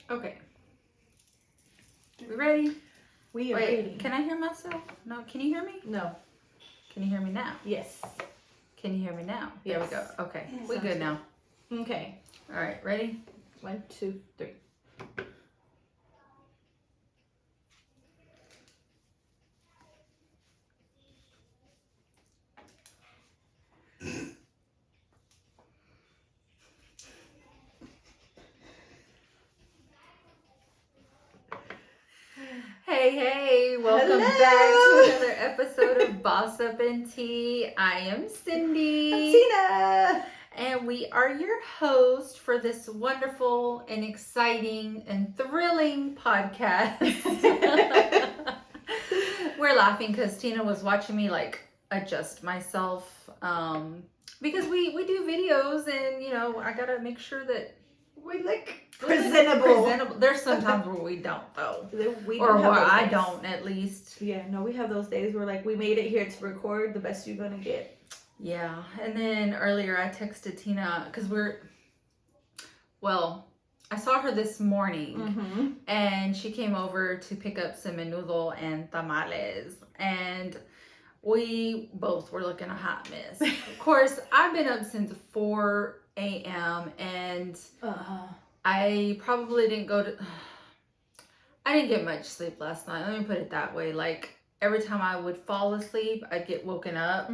Okay. We ready? We are Wait, ready. can I hear myself? No, can you hear me? No. Can you hear me now? Yes. Can you hear me now? There we go. Okay, Yeah, we good now. Okay. All right, ready? 1, 2, 3. Hey, welcome Hello. back to another episode of Boss Up and Tea. I am Cindy. I'm Tina. And we are your host for this wonderful and exciting and thrilling podcast. We're laughing because Tina was watching me like adjust myself because we do videos and I gotta make sure that We look presentable. There's sometimes where we don't though, We or do have where those I days. don't at least. Yeah, no, we have those days where like we made it here to record the best you're gonna get. Yeah, and then earlier I texted Tina because I saw her this morning and she came over to pick up some menudo and tamales and we both were looking a hot mess. Of course, I've been up since 4 a.m. and I probably didn't I didn't get much sleep last night. Let me put it that way. Like every time I would fall asleep, I'd get woken up.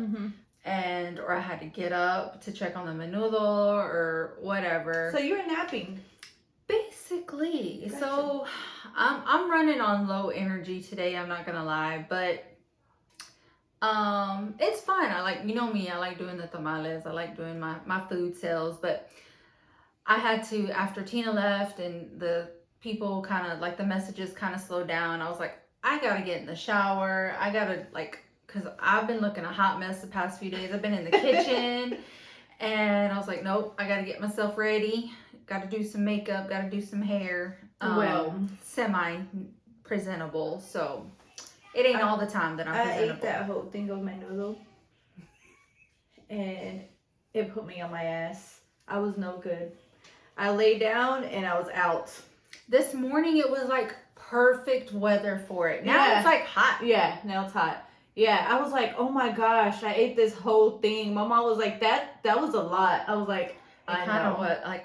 Or I had to get up to check on the menudo or whatever. So you were napping. Basically. Gotcha. So I'm running on low energy today, I'm not gonna lie, but it's fun. I like, me, I like doing the tamales, I like doing my food sales, but I had to, after Tina left and the people kind of like the messages kind of slowed down, I was like, I gotta get in the shower, I gotta because I've been looking a hot mess the past few days. I've been in the kitchen and I was like, nope, I gotta get myself ready. Gotta do some makeup, gotta do some hair. Semi-presentable. So it ain't all the time that I'm presentable. I ate that whole thing of menudo and it put me on my ass. I was no good. I lay down and I was out. This morning it was like perfect weather for it. Now it's like hot. Yeah, now it's hot. Yeah, I was like, oh my gosh, I ate this whole thing. My mom was like, that was a lot. I was like, I know.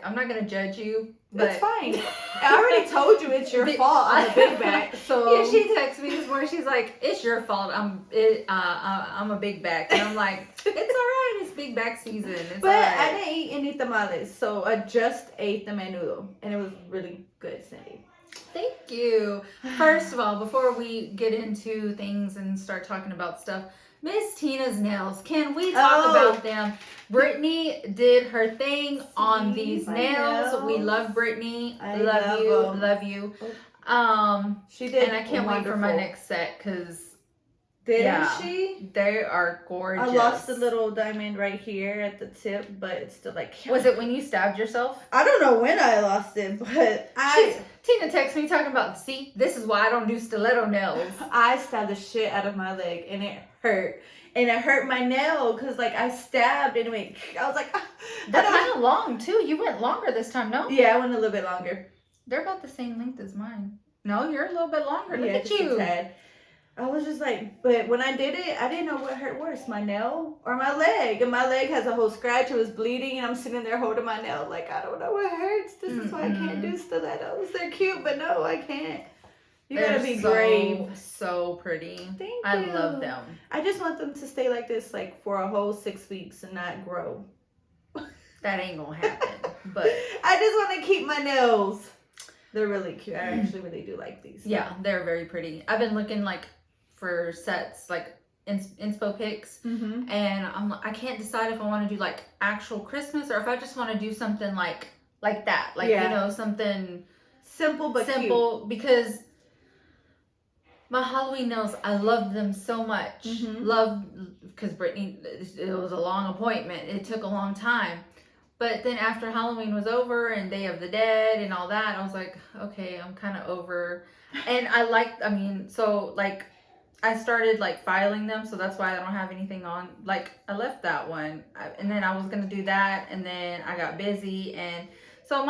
I'm not gonna judge you. That's fine. I already told you it's your fault. I'm a big back. So yeah, she texted me this morning. She's like, "It's your fault. I'm a big back," and I'm like, "It's all right. It's big back season." But I didn't eat any tamales, so I just ate the menudo, and it was really good, Cindy. Thank you. First of all, before we get into things and start talking about stuff, Miss Tina's nails. Can we talk about them? Brittany did her thing on these nails. We love Brittany. Love you. She did. And I can't wait for my next set because didn't she? They are gorgeous. I lost a little diamond right here at the tip, but it's still like. Was it when you stabbed yourself? I don't know when I lost it, but Tina texted me talking about, see, this is why I don't do stiletto nails. I stabbed the shit out of my leg and it hurt. And it hurt my nail because, like, I stabbed and it went, I was like, they're kind of long, too. You went longer this time, no? Yeah, I went a little bit longer. They're about the same length as mine. No, you're a little bit longer. Look at you. I was just like, but when I did it, I didn't know what hurt worse, my nail or my leg. And my leg has a whole scratch. It was bleeding, and I'm sitting there holding my nail. Like, I don't know what hurts. This is why I can't do stilettos. They're cute, but no, I can't. You gotta be brave. So pretty. Thank you. I love them. I just want them to stay like this, like, for a whole 6 weeks and not grow. That ain't gonna happen. But I just want to keep my nails. They're really cute. I actually really do like these. Yeah, they're very pretty. I've been looking for sets inspo pics, and I can't decide if I want to do like actual Christmas or if I just want to do something like that, something simple cute. Because my Halloween nails, I love them so much. Love, because Brittany, it was a long appointment. It took a long time. But then after Halloween was over and Day of the Dead and all that, I was like, okay, I'm kind of over. And I started filing them, so that's why I don't have anything on. I left that one, and then I was gonna do that, and then I got busy, and so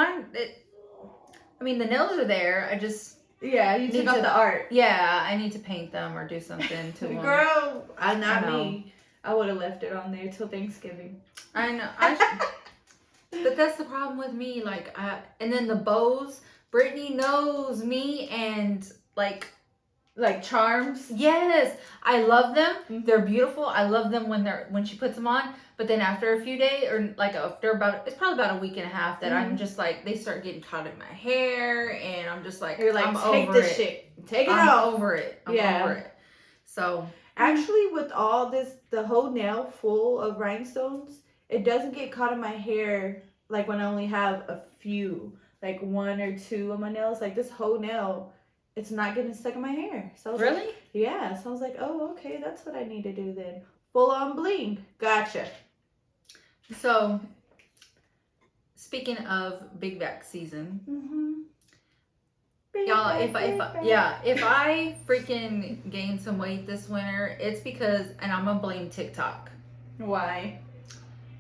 I mean, the nails are there. I just Yeah, you took Need off to- the art. yeah, I need to paint them or do something to them. Girl, not I know. me. I would have left it on there till Thanksgiving. I know. But that's the problem with me. Like, and then the bows. Brittany knows me, and like, charms. yes, I love them. Mhm. They're beautiful. I love them when she puts them on. But then after a few days, or like it's probably about a week and a half that I'm just like, they start getting caught in my hair, and I'm just like, You're like, I'm take over this it. shit. Take it I'm off. over it. I'm Yeah. over it. So Actually, with all this, the whole nail full of rhinestones, it doesn't get caught in my hair like when I only have a few, like 1 or 2 of my nails. Like this whole nail, it's not getting stuck in my hair. So I was really, like, yeah. So I was like, oh, okay, that's what I need to do then. Full on bling. Gotcha. so speaking of big back season. Mm-hmm. Y'all, if I freaking gain some weight this winter, it's because, and I'm gonna blame TikTok. Why?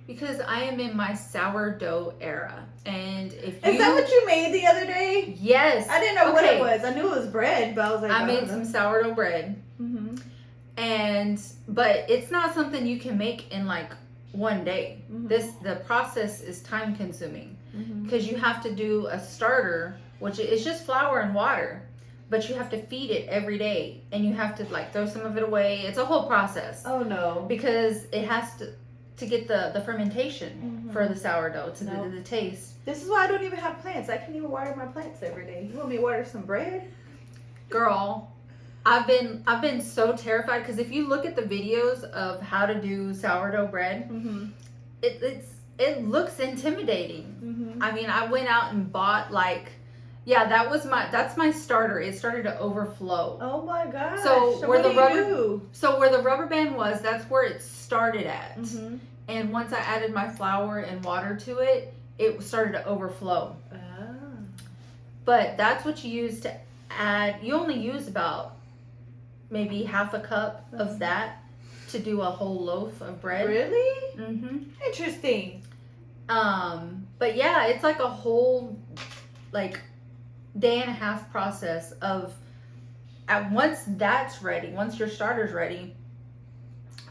Because I am in my sourdough era, and if you, Is that what you made the other day? yes, I didn't know what Okay. it was. I knew it was bread, but I was like, I made some sourdough bread, Mm-hmm. but it's not something you can make in like one day. Mhm. The process is time consuming Mm-hmm. because you have to do a starter, which is just flour and water, but you have to feed it every day, and you have to like throw some of it away. It's a whole process Oh no. because it has to get the fermentation Mhm. for the sourdough to Nope. the taste. This is why I don't even have plants. I can't even water my plants every day. You want me to water some bread? Girl, I've been so terrified because if you look at the videos of how to do sourdough bread, Mm-hmm. it looks intimidating. Mm-hmm. I mean, I went out and bought that's my starter. It started to overflow. Oh my gosh. So where what the do you rubber- do? So where the rubber band was, that's where it started at. Mm-hmm. And once I added my flour and water to it, it started to overflow. Ah. But that's what you use to add. You only use about maybe half a cup of that to do a whole loaf of bread. Really? Mm-hmm. Interesting. But yeah, it's like a whole like day and a half process of once that's ready, once your starter's ready,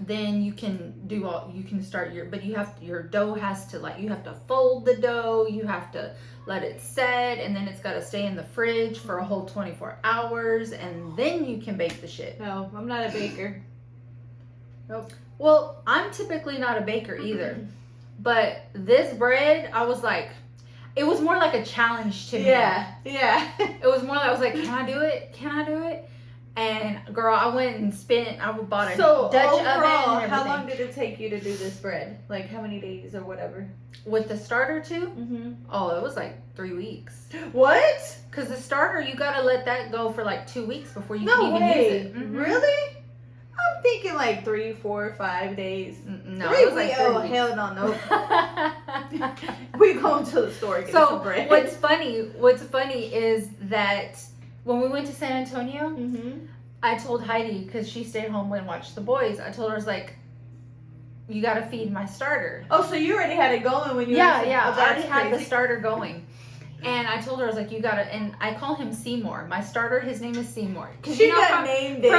then you can start your dough has to you have to fold the dough, you have to let it set, and then it's got to stay in the fridge for a whole 24 hours, and then you can bake the shit. No, I'm not a baker. Nope. Well, I'm typically not a baker either, but this bread, I was like, it was more like a challenge to me. Yeah. It was more like, I was like, can I do it? Can I do it? And girl, I went and I bought a So Dutch overall, oven and how everything. long did it take you to do this bread? Like how many days or whatever? With the starter too? Mm-hmm. Oh, it was like 3 weeks. What? Cause the starter, you gotta let that go for like 2 weeks before you No can even way. use it. Mhm. Really? I'm thinking like 3, 4, 5 days. No, 3 it was like weeks. 3 Oh weeks. hell no, no. We going to the store and get some So bread. what's funny is that when we went to San Antonio, Mm-hmm. I told Heidi, because she stayed home and watched the boys, I told her, I was like, you gotta feed my starter. Oh, so you already had it going when you Yeah, were I already had the crazy. starter going. And I told her, I was like, you gotta, and I call him Seymour. My starter, his name is Seymour. 'Cause She you know, got named it.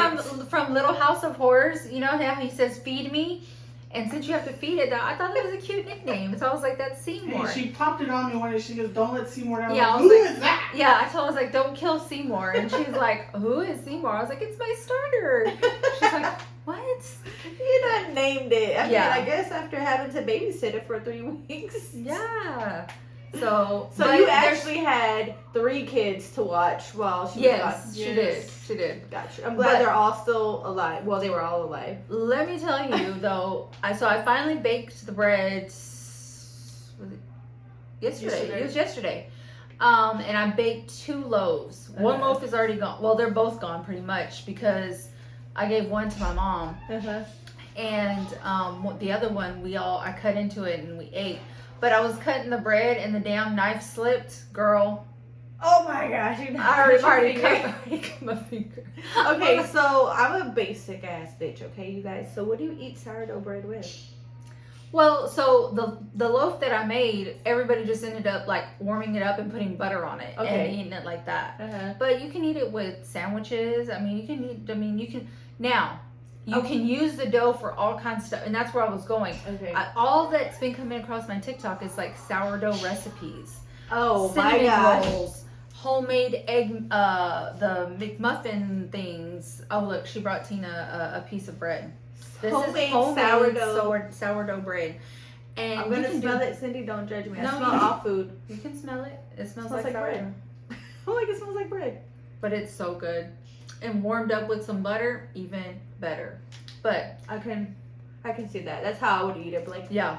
from Little House of Horrors, you know how he says, feed me? And since you have to feed it, I thought it was a cute nickname. So I was like, that's Seymour. And she popped it on me one day. She goes, "Don't let Seymour down." Yeah, I'm I like, was who like- is that? Yeah, I told her, I was like, don't kill Seymour. And she's like, who is Seymour? I was like, it's my starter. She's like, what? You done named it. I Yeah. mean, I guess after having to babysit it for 3 weeks. Yeah. So So but you there's- actually had 3 kids to watch while she was Yes, gone. she Yes. did. She did. Gotcha. I'm glad But- they're all still alive. Well, they were all alive. Let me tell you though, I finally baked the bread. Was it yesterday? It was yesterday. And I baked 2 loaves. One Okay. loaf is already gone. Well, they're both gone pretty much because I gave one to my mom, Uh-huh. and the other one I cut into it and we ate. But I was cutting the bread and the damn knife slipped, girl. Oh my gosh. You I already cut your finger. cut my finger. Okay, so I'm a basic ass bitch, okay, you guys? So what do you eat sourdough bread with? Well, so the loaf that I made, everybody just ended up like warming it up and putting butter on it and eating it like that. Uh-huh. But you can eat it with sandwiches. I mean, you can eat. I mean, you can now. You can use the dough for all kinds of stuff, and that's where I was going. Okay. All that's been coming across my TikTok is like sourdough recipes. Oh cinnamon my gosh. rolls, homemade egg, the McMuffin things. Oh look, she brought Tina a piece of bread. This Homemade is homemade sourdough. sourdough bread. And I'm gonna smell it, Cindy. Don't judge me. I smell all food. You can smell it. It smells like bread. sourdough. Oh, like it smells like bread. But it's so good. And warmed up with some butter, even better. But I can see that. That's how I would eat it. Like, yeah.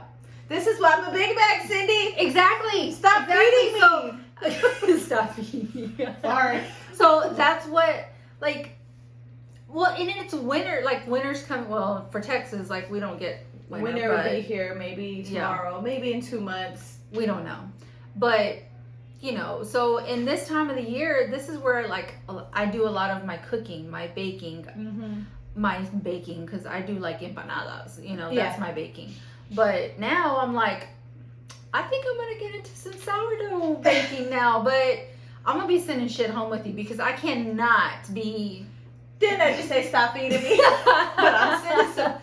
this is why I'm a Big Mac, Cindy. Exactly. Stop feeding me. Stop feeding me. Sorry. So that's what, like, well, and it's winter. Like, winter's coming. Well, for Texas, like, we don't get Winter will be here maybe tomorrow, maybe in 2 months. We don't know. But, you know, so in this time of the year, this is where, like, I do a lot of my cooking, my baking, because I do, like, empanadas. You know, that's my baking. But now I'm like, I think I'm going to get into some sourdough baking now. But I'm going to be sending shit home with you because I cannot be... Didn't I just say stop feeding me? But I'm sending some...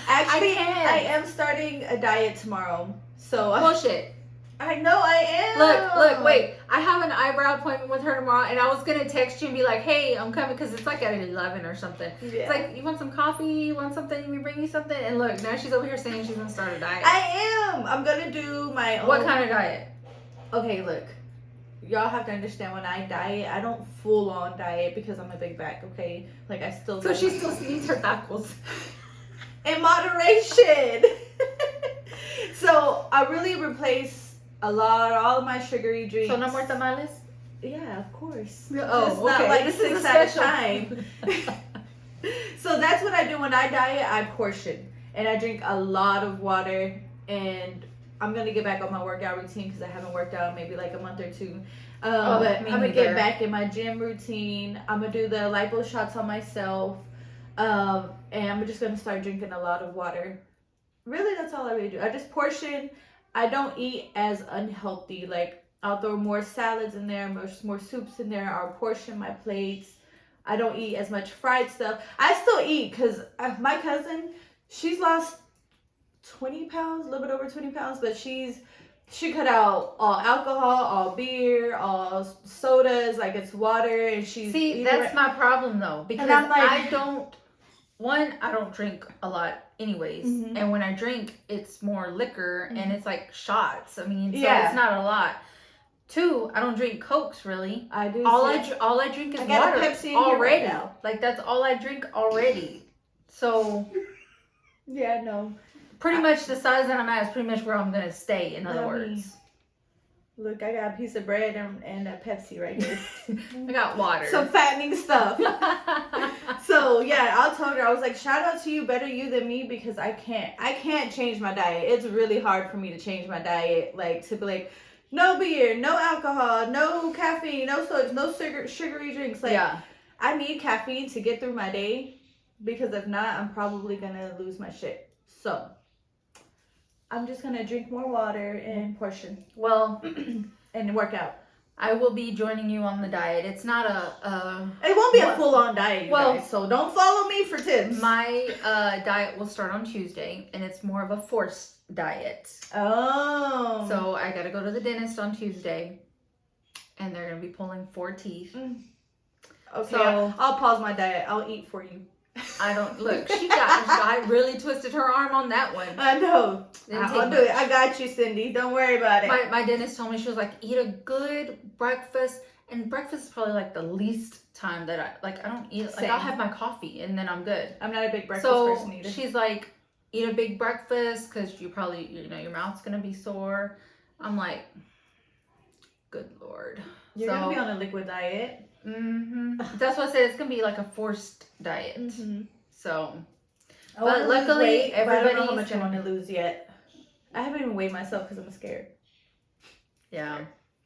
Actually, I am starting a diet tomorrow. So Bullshit. I know I am. Look, wait. I have an eyebrow appointment with her tomorrow, and I was going to text you and be like, hey, I'm coming, because it's like at 11 or something. Yeah. It's like, you want some coffee? You want something? Let me bring you something? And look, now she's over here saying she's going to start a diet. I am. I'm going to do my own. What kind of diet? Okay, look. Y'all have to understand, when I diet, I don't full on diet because I'm a big back, okay? Like, I still... So she still eats her tacos. In moderation. So I really replace all of my sugary drinks. So no more tamales? Yeah, of course. Oh, just okay. Not like this 6 at a time. So that's what I do when I diet. I portion and I drink a lot of water. And I'm gonna get back on my workout routine because I haven't worked out maybe like a month or two. But I'm gonna get back in my gym routine. I'm gonna do the lipo shots on myself. And I'm just gonna start drinking a lot of water. Really, that's all I really do. I just portion. I don't eat as unhealthy. Like, I'll throw more salads in there, more soups in there. I'll portion my plates. I don't eat as much fried stuff. I still eat because my cousin, she's lost 20 pounds, a little bit over 20 pounds, but she cut out all alcohol, all beer, all sodas, like it's water, and she's... See, that's my problem though, because like, I don't drink a lot anyways, and when I drink, it's more liquor, and it's like shots. I mean, so it's not a lot. 2, I don't drink Cokes really. I do. All I drink is water Pepsi already. Right now. Like, that's all I drink already. So yeah, no. Pretty much the size that I'm at is pretty much where I'm gonna stay. In other words. Look, I got a piece of bread and a Pepsi right here. I got water. Some fattening stuff. So yeah, I told her, I was like, shout out to you, better you than me, because I can't change my diet. It's really hard for me to change my diet, like to be like, no beer, no alcohol, no caffeine, no sodas, no sugary drinks. Like, I need caffeine to get through my day, because if not, I'm probably gonna lose my shit. So I'm just gonna drink more water and portion. Well, and work out. I will be joining you on the diet. It's not it won't be a full-on diet, guys, so don't follow me for tips. My diet will start on Tuesday, and it's more of a forced diet. Oh. So I gotta go to the dentist on Tuesday, and they're gonna be pulling 4 teeth. Okay, so I'll pause my diet. I'll eat for you. I don't look. I really twisted her arm on that one. I know. I'll do it. I got you, Cindy. Don't worry about it. My dentist told me, she was like, eat a good breakfast, and breakfast is probably like the least time that I don't eat. Like, I'll have my coffee and then I'm good. I'm not a big breakfast person either. She's like, eat a big breakfast because you probably your mouth's gonna be sore. I'm like, good Lord. You're gonna be on a liquid diet. That's what I said. It's gonna be like a forced diet. So, but luckily, I don't know how much I want to lose yet. I haven't even weighed myself because I'm scared. Yeah,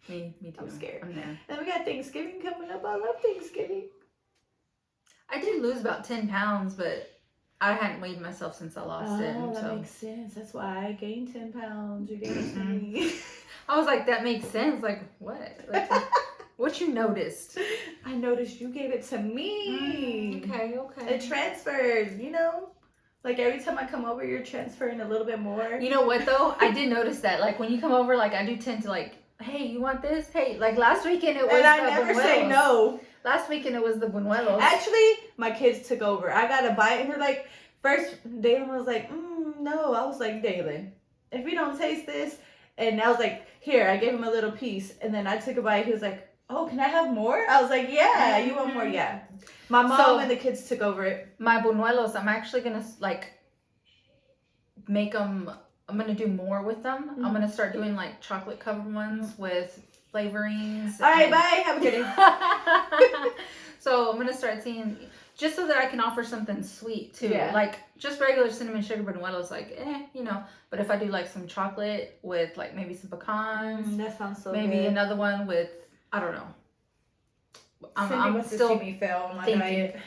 me too. I'm scared. I'm there. And we got Thanksgiving coming up. I love Thanksgiving. I did lose about 10 pounds, but I hadn't weighed myself since I lost it. Oh, that So makes sense. That's why I gained 10 pounds. You gave it to me. I was like, that makes sense. Like, what? Like, what you noticed? I noticed you gave it to me. Okay. It transferred, you know? Like every time I come over, you're transferring a little bit more. You know what though? I did notice that. Like when you come over, like I do tend to like, hey, you want this? Hey, like last weekend it was and I the never buñuelos. say no. Last weekend it was the buñuelos. Actually, my kids took over. I got a bite and they're like, first Dalen was like, no. I was like, Dalen, if you don't taste this, and I was like, here, I gave him a little piece, and then I took a bite. He was like, oh, can I have more? I was like, yeah, you want more? Yeah. My mom and the kids took over it. My buñuelos, I'm actually gonna like make them. I'm gonna do more with them. I'm gonna start doing like chocolate covered ones with flavorings. All right, bye. Have a good day. So I'm gonna start seeing, just so that I can offer something sweet too. Yeah. Like just regular cinnamon sugar buñuelos, like you know. But if I do like some chocolate with like maybe some pecans, that sounds so maybe good. another one with, I don't know. I'm still to see me fail on my diet.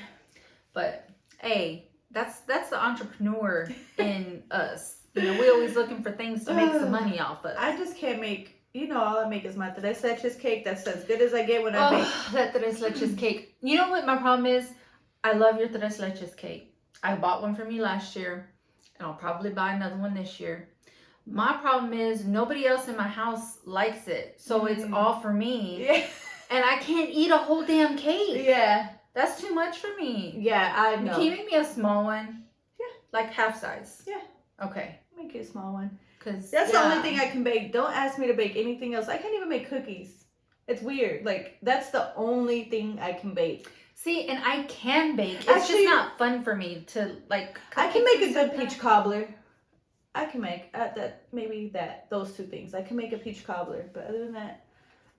But hey, that's the entrepreneur in us. You know, we always looking for things to make some money off of. I just can't make, you know, all I make is my tres leches cake. That's as good as I get when I bake. That tres leches cake. You know what my problem is? I love your tres leches cake. I bought one for me last year, and I'll probably buy another one this year. My problem is nobody else in my house likes it, so it's all for me. Yeah. And I can't eat a whole damn cake. Yeah. That's too much for me. Yeah, I know. Can you make me a small one? Yeah. Like half size? Yeah. Okay. Make it a small one. Cause that's the only thing I can bake. Don't ask me to bake anything else. I can't even make cookies. It's weird. Like, that's the only thing I can bake. See, and I can bake. It's Actually, just not fun for me to like. I can make a good peach cobbler. I can make those two things. I can make a peach cobbler, but other than that,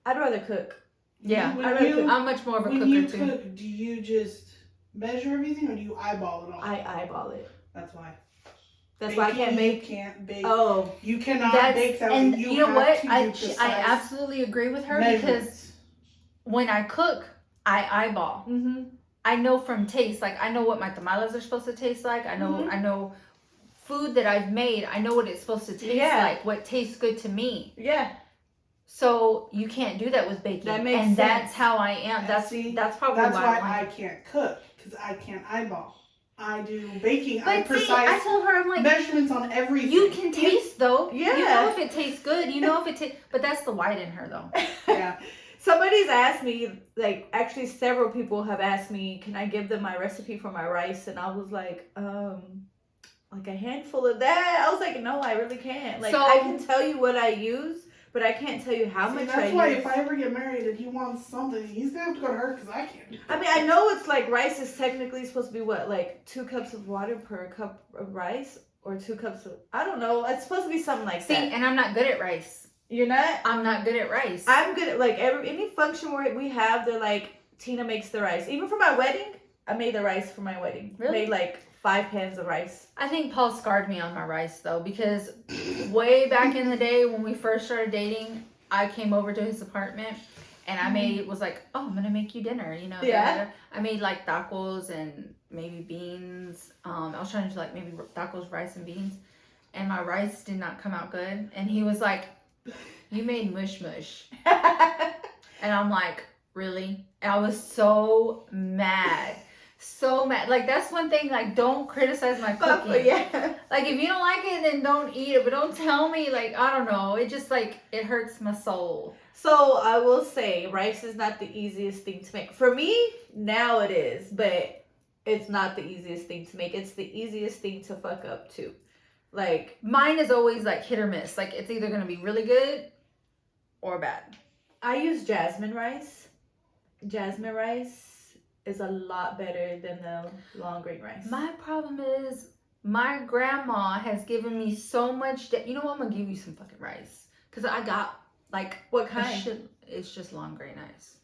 I'd rather cook. Yeah, I'm much more of a cooker too. When you cook, do you just measure everything, or do you eyeball it all? I eyeball it. That's why. That's why I can't bake. You can't bake. Oh, you cannot bake that. And way. you know what? I absolutely agree with her because when I cook, I eyeball. Mm-hmm. I know from taste. Like I know what my tamales are supposed to taste like. I know food that I've made. I know what it's supposed to taste like. What tastes good to me. Yeah. So you can't do that with baking. That makes sense. That's how I am. That's probably why I can't cook, because I can't eyeball. I do baking. But I'm precise. I told her, I'm like, measurements on everything. You can taste though. Yeah. You know if it tastes good. You know if it tastes. But that's the white in her though. Yeah. Somebody's asked me, like, actually several people have asked me, can I give them my recipe for my rice? And I was like a handful of that. I was like, no, I really can't. Like, I can tell you what I use, but I can't tell you how much I use. That's why if I ever get married and he wants something, he's going to have to go to her because I can't do it. I mean, I know it's like rice is technically supposed to be what, like 2 cups of water per cup of rice? Or 2 cups of, I don't know. It's supposed to be something like that. See, and I'm not good at rice. You're not? I'm not good at rice. I'm good at, like, any function where we have, they're like, Tina makes the rice. Even for my wedding, I made the rice for my wedding. Really? Made like 5 pans of rice. I think Paul scarred me on my rice though, because way back in the day when we first started dating, I came over to his apartment and I was like, oh, I'm gonna make you dinner, you know. Yeah. I made like tacos and maybe beans. I was trying to do like maybe tacos, rice, and beans, and my rice did not come out good. And he was like, you made mush mush. And I'm like, really? And I was so mad. So mad. Like, that's one thing, like, don't criticize my cooking. Yeah. Like, if you don't like it, then don't eat it. But don't tell me, like, I don't know. It just, like, it hurts my soul. So, I will say, rice is not the easiest thing to make. For me, now it is. But it's not the easiest thing to make. It's the easiest thing to fuck up, too. Like, mine is always, like, hit or miss. Like, it's either going to be really good or bad. I use jasmine rice. Jasmine rice is a lot better than the long grain rice. My problem is my grandma has given me so much you know what, I'm gonna give you some fucking rice, because I got like, what kind? It's just long grain rice.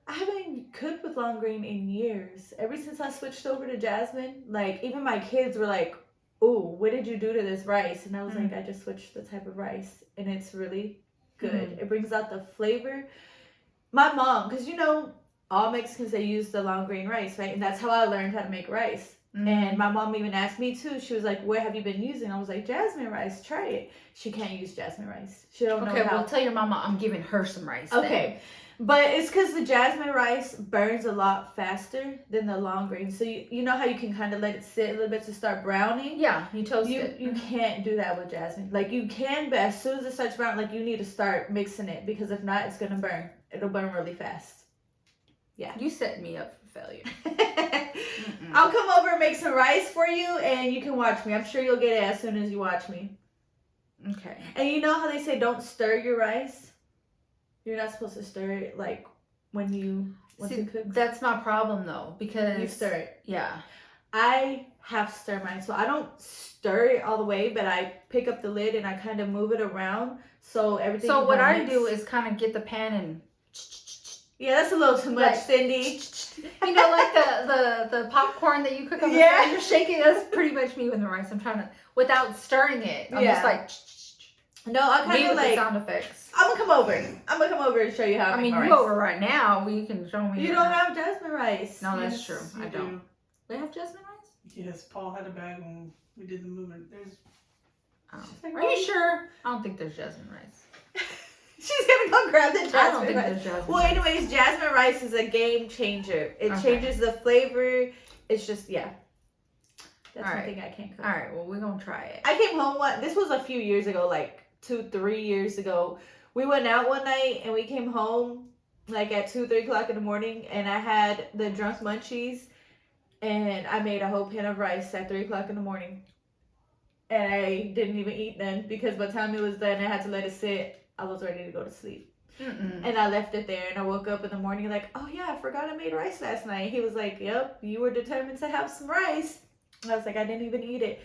I haven't cooked with long grain in years. Ever since I switched over to jasmine, like, even my kids were like, oh, what did you do to this rice? And I was like, I just switched the type of rice, and it's really good. It brings out the flavor. My mom, because you know, all Mexicans, they use the long grain rice, right? And that's how I learned how to make rice. And my mom even asked me too. She was like, "What have you been using?" I was like, "Jasmine rice. Try it." She can't use jasmine rice. She don't know how. Okay, well, tell your mama I'm giving her some rice. Okay. But it's because the jasmine rice burns a lot faster than the long grain. So you know how you can kind of let it sit a little bit to start browning? Yeah, you toast it. You can't do that with jasmine. Like you can, but as soon as it starts browning, like you need to start mixing it because if not, it's gonna burn. It'll burn really fast. Yeah. You set me up for failure. I'll come over and make some rice for you, and you can watch me. I'm sure you'll get it as soon as you watch me. Okay. And you know how they say don't stir your rice? You're not supposed to stir it like once it cooks. That's my problem though, because You stir it. Yeah. I have to stir mine, so I don't stir it all the way, but I pick up the lid and I kind of move it around so everything. So what I do is kind of get the pan and. Yeah, that's a little too much, Cindy. You know, like the popcorn that you cook on the side, you're shaking. That's pretty much me with the rice. I'm trying to, without stirring it. I'm just like. No, I kind of like the sound effects. I'm gonna come over and show you how. I mean, you go over right now. You can show me. You don't have jasmine rice. No, that's true. I do. don't. They have jasmine rice? Yes, Paul had a bag when we did the movement. There's. Are you sure? I don't think there's jasmine rice. She's gonna go grab the jasmine I don't think rice. there's jasmine Well, rice. anyways, jasmine rice is a game changer. It changes the flavor. It's just That's one thing I can't cook. All right, well, we're gonna try it. I came home this was a few years ago, like 2-3 years ago. We went out one night and we came home like at 2-3 o'clock in the morning, and I had the drunk munchies, and I made a whole pan of rice at 3 o'clock in the morning, and I didn't even eat none because by the time it was done, I had to let it sit. I was ready to go to sleep. And I left it there, and I woke up in the morning like, oh yeah, I forgot I made rice last night. He was like, yep, you were determined to have some rice. And I was like, I didn't even eat it.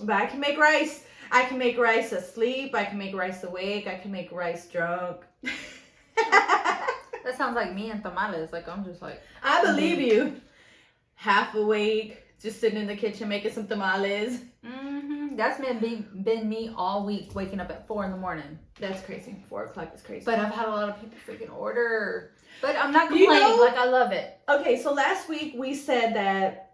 But I can make rice. I can make rice asleep. I can make rice awake. I can make rice drunk. That sounds like me and tamales. Like, I'm just like. I believe you. Half awake, just sitting in the kitchen making some tamales. That's been me all week, waking up at 4 a.m. That's crazy. 4 o'clock is crazy. But I've had a lot of people freaking order. But I'm not complaining. Like, I love it. Okay, so last week we said that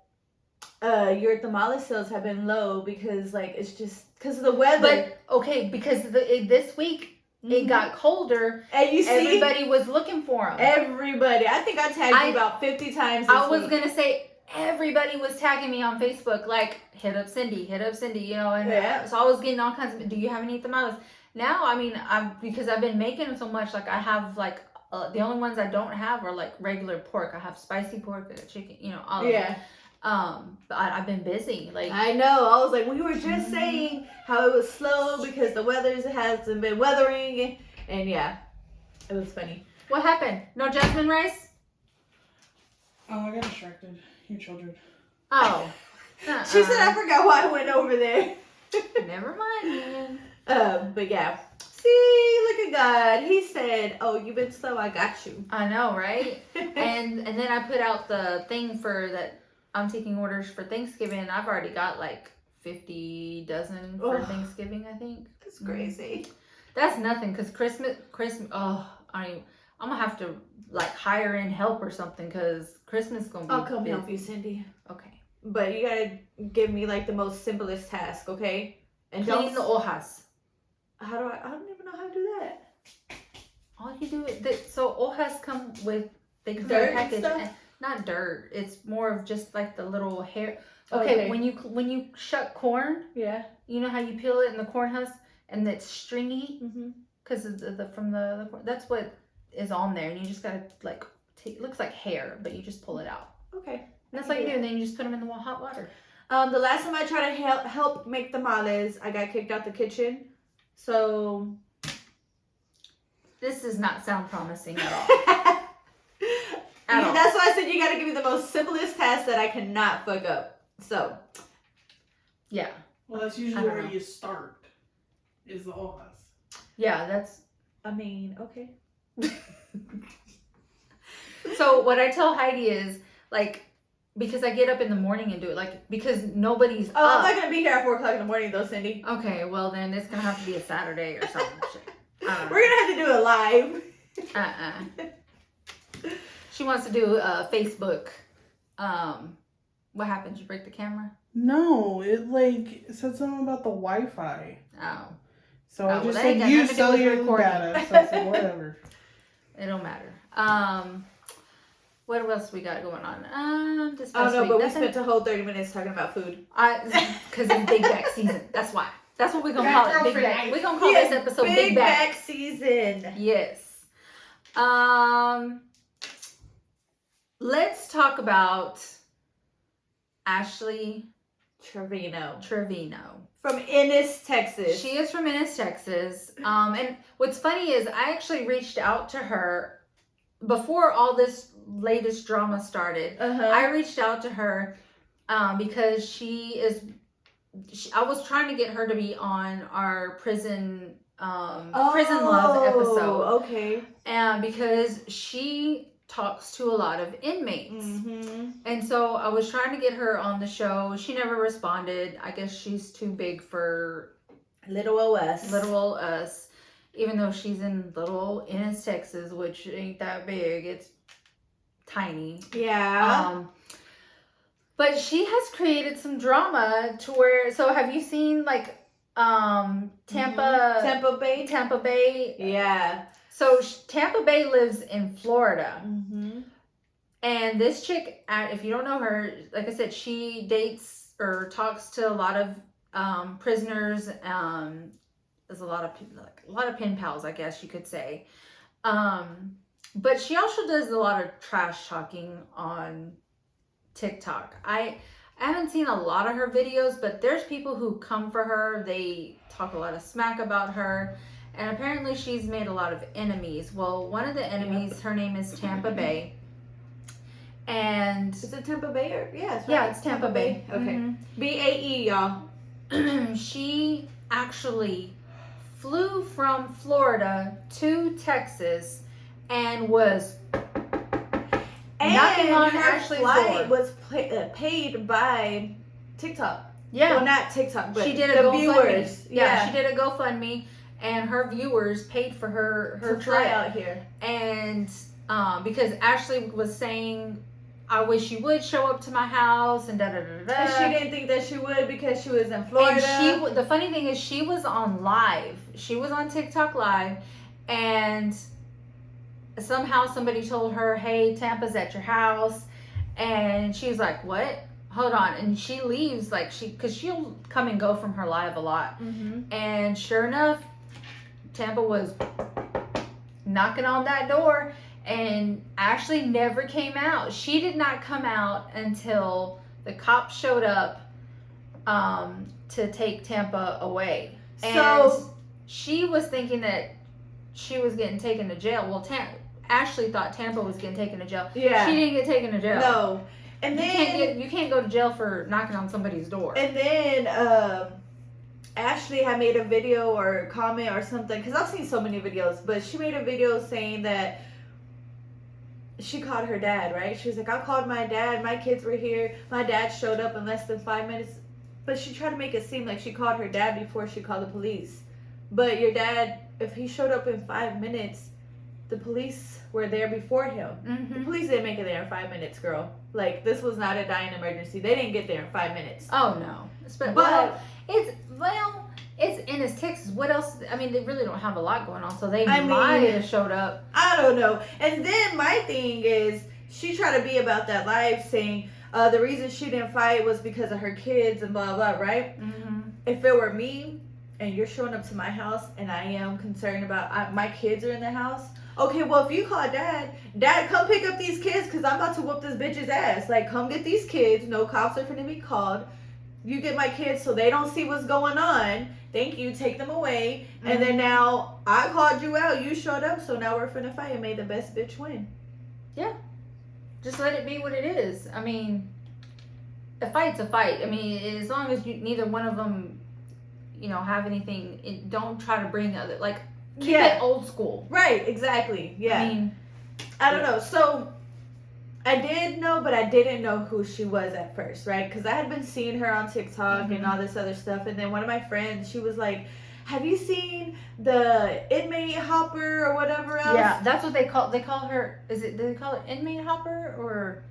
your tamale sales have been low because like it's just because of the weather. But okay, because this week it got colder, and you see everybody was looking for them. Everybody, I think I tagged you about 50 times. I was gonna say everybody was tagging me on Facebook, like hit up Cindy, you know, and so I was getting all kinds of. Do you have any tamales? Now, I mean, because I've been making them so much, like I have like the only ones I don't have are like regular pork. I have spicy pork, chicken, you know, all of it. But I've been busy. Like I know. I was like, we were just saying how it was slow because the weather hasn't been weathering, and yeah, it was funny. What happened? No jasmine rice? Oh, I got distracted. Your children. Oh. She said I forgot why I went over there. Never mind, man. But yeah. See, look at God. He said, "Oh, you've been slow. I got you." I know, right? and then I put out the thing for that. I'm taking orders for Thanksgiving. I've already got like 50 dozen for Thanksgiving, I think. That's crazy. That's nothing because Christmas. I'm gonna have to like hire in help or something because Christmas is gonna be. I'll come busy. help you, Cindy. Okay. But you gotta give me like the most simplest task, okay? And Clean the hojas. I don't even know how to do that. All you do is so hojas come with Dirt package. stuff? Not dirt. It's more of just like the little hair. Okay, when you shuck corn, you know how you peel it in the corn husk and it's stringy because of the corn. That's what is on there, and you just gotta like it looks like hair, but you just pull it out. Okay. And that's all you do, and then you just put them in the hot water. The last time I tried to help make tamales, I got kicked out the kitchen. So this does not sound promising at all. That's why I said you gotta give me the most simplest task that I cannot fuck up. So yeah. Well, that's usually where you start. Is the hojas. Yeah, that's. I mean, okay. So what I tell Heidi is like. Because I get up in the morning and do it, like, because nobody's up. I'm not going to be here at 4 o'clock in the morning, though, Cindy. Okay, well, then it's going to have to be a Saturday or something. We're going to have to do it live. She wants to do Facebook What happened? Did you break the camera? No, it said something about the Wi-Fi. Oh. So I just that said ain't got use nothing to do with cellular recording. data. So I said whatever. It don't matter. What else we got going on? This I don't past know, week, but we nothing. spent a whole 30 minutes talking about food. Because it's big back season. That's why. That's what we're gonna call it. Big back. We're gonna call Yes, this episode Big Back season. Yes. Let's talk about Ashley Trevino. From Ennis, Texas. She is from Ennis, Texas. And what's funny is I actually reached out to her before all this latest drama started. I reached out to her because I was trying to get her to be on our prison love episode. Okay. And because she talks to a lot of inmates. And so I was trying to get her on the show. She never responded. I guess she's too big for little old us. Even though she's in little Ennis, Texas, which ain't that big. It's tiny. Yeah. But she has created some drama to where, so have you seen like Tampa Bay? Yeah. So Tampa Bay lives in Florida. And this chick, if you don't know her, like I said, she dates or talks to a lot of prisoners. There's a lot of pen pals, I guess you could say. But she also does a lot of trash talking on TikTok. I haven't seen a lot of her videos, but there's people who come for her. They talk a lot of smack about her. And apparently she's made a lot of enemies. Well, one of the enemies, her name is Tampa Bay. And is it Tampa Bay or it's Tampa Bay. Okay. BAE, y'all. She actually flew from Florida to Texas and was knocking on Ashley's flight door. Was paid by TikTok. Yeah. Well, not TikTok, but she did a GoFundMe. viewers. Yeah, she did a GoFundMe, and her viewers paid for her to fly out here. And because Ashley was saying, I wish you would show up to my house and And she didn't think that she would because she was in Florida. And the funny thing is, she was on live. She was on TikTok live, and somehow somebody told her, "Hey, Tampa's at your house," and she was like, "What? Hold on!" And she leaves because she'll come and go from her live a lot. And sure enough, Tampa was knocking on that door. And Ashley never came out. She did not come out until the cops showed up to take Tampa away. And she was thinking that she was getting taken to jail. Well, Ashley thought Tampa was getting taken to jail. Yeah. She didn't get taken to jail. No. And then you can't go to jail for knocking on somebody's door. And then Ashley had made a video or comment or something, because I've seen so many videos, but she made a video saying that she called her dad, right? She was like, I called my dad, my kids were here, my dad showed up in less than 5 minutes. But she tried to make it seem like she called her dad before she called the police. But your dad, if he showed up in 5 minutes, the police were there before him. The police didn't make it there in 5 minutes, girl. Like, this was not a dying emergency. They didn't get there in 5 minutes. Oh, no. It's Ennis, Texas. What else? I mean, they really don't have a lot going on, so they might have showed up. I don't know. And then my thing is, she tried to be about that live saying the reason she didn't fight was because of her kids and blah, blah, right? If it were me and you're showing up to my house and I am concerned about my kids are in the house, okay, well, if you call dad, come pick up these kids because I'm about to whoop this bitch's ass. Like, come get these kids. No cops are going to be called. You get my kids so they don't see what's going on. Thank you. Take them away. And then now I called you out. You showed up. So now we're finna fight and may the best bitch win. Yeah. Just let it be what it is. I mean, a fight's a fight. I mean, as long as neither one of them, have anything, don't try to bring other, keep it old school. Right. Exactly. Yeah. I mean, I don't know. So I did know, but I didn't know who she was at first, right? Because I had been seeing her on TikTok and all this other stuff. And then one of my friends, she was like, have you seen the inmate hopper or whatever else? Yeah, that's what they call her. Do they call it inmate hopper or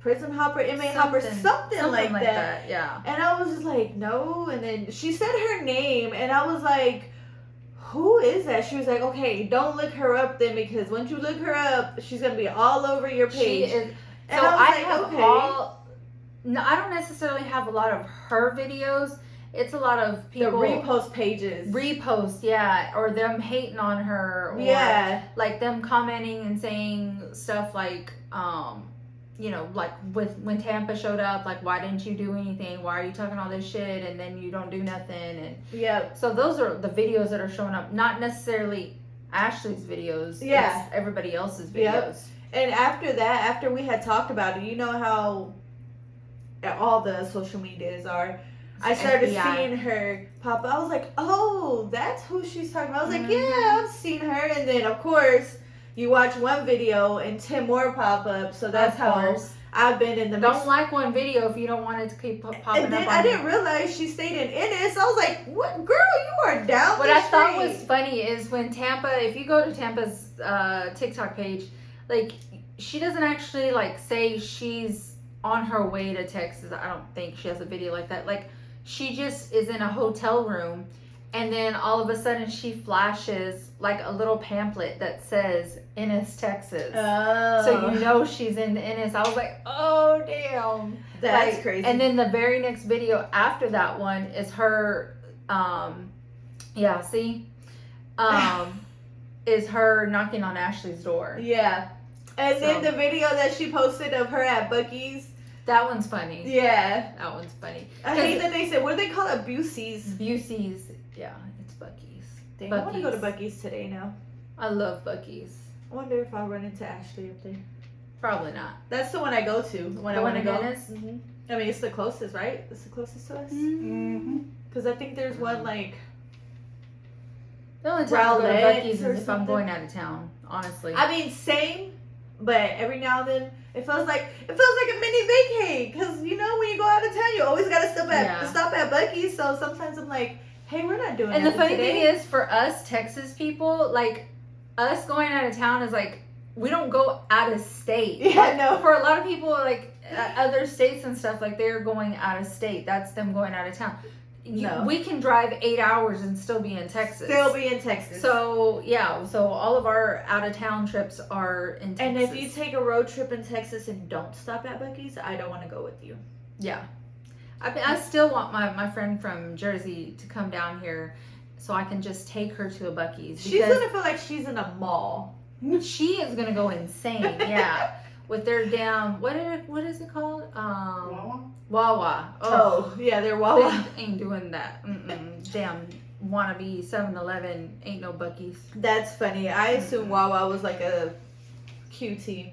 prison hopper, inmate hopper, something like that. Yeah. And I was just like, no. And then she said her name, and I was like, who is that? She was like, okay, don't look her up then, because once you look her up, she's gonna be all over your page. She is. And So I was I like, have okay. No, I don't necessarily have a lot of her videos. It's a lot of people. The repost pages. Repost, yeah. Or them hating on her. Or Yeah. like them commenting and saying stuff like, you know, like when Tampa showed up, like, why didn't you do anything? Why are you talking all this shit and then you don't do nothing? And yeah. So those are the videos that are showing up, not necessarily Ashley's videos. Yeah. It's everybody else's videos. Yep. And after that, after we had talked about it, you know how all the social medias are. I started seeing her pop up. I was like, oh, that's who she's talking about. I was like, yeah, I've seen her. And then, of course, you watch one video and 10 more pop up. So that's how I've been in the Don't like one video if you don't want it to keep popping up. And then I didn't realize she stayed in Ennis. I was like, what? Girl, you are down What the I street. thought was funny is when Tampa, if you go to Tampa's TikTok page, like, she doesn't actually, like, say she's on her way to Texas. I don't think she has a video like that. Like, she just is in a hotel room, and then all of a sudden she flashes like a little pamphlet that says Ennis, Texas. Oh. So you know she's in Ennis. I was like, oh damn, that's crazy. And then the very next video after that one is her, is her knocking on Ashley's door. Yeah, and then the video that she posted of her at Buc-ee's. That one's funny. Yeah. That one's funny. I hate that they said, what do they call it? Busey's. Busey's. Yeah, it's Buc-ee's. Dang, I want to go to Buc-ee's today now. I love Buc-ee's. I wonder if I'll run into Ashley up there. Probably not. That's the one I go to when I want to go. Mm-hmm. I mean, it's the closest, right? It's the closest to us. Mm-hmm. Because I think there's one like... The only time I go to Buc-ee's is if I'm going out of town, honestly. I mean, same. But every now and then, it feels like a mini vacay, because you know when you go out of town, you always gotta stop at Buc-ee's. So sometimes I'm like, hey, we're not doing. And the funny thing is, for us Texas people, like us going out of town is like we don't go out of state. Yeah, I know. For a lot of people, like other states and stuff, like they're going out of state. That's them going out of town. We can drive 8 hours and still be in Texas. So, yeah. So, all of our out-of-town trips are in Texas. And if you take a road trip in Texas and don't stop at Buc-ee's, I don't want to go with you. Yeah. I still want my friend from Jersey to come down here so I can just take her to a Buc-ee's. She's going to feel like she's in a mall. She is going to go insane, yeah. With their damn, what is it called? Wawa. Oh, yeah, they're Wawa. They ain't doing that. Damn wannabe 7-Eleven ain't no Buc-ee's. That's funny. I assume Wawa was like a QT.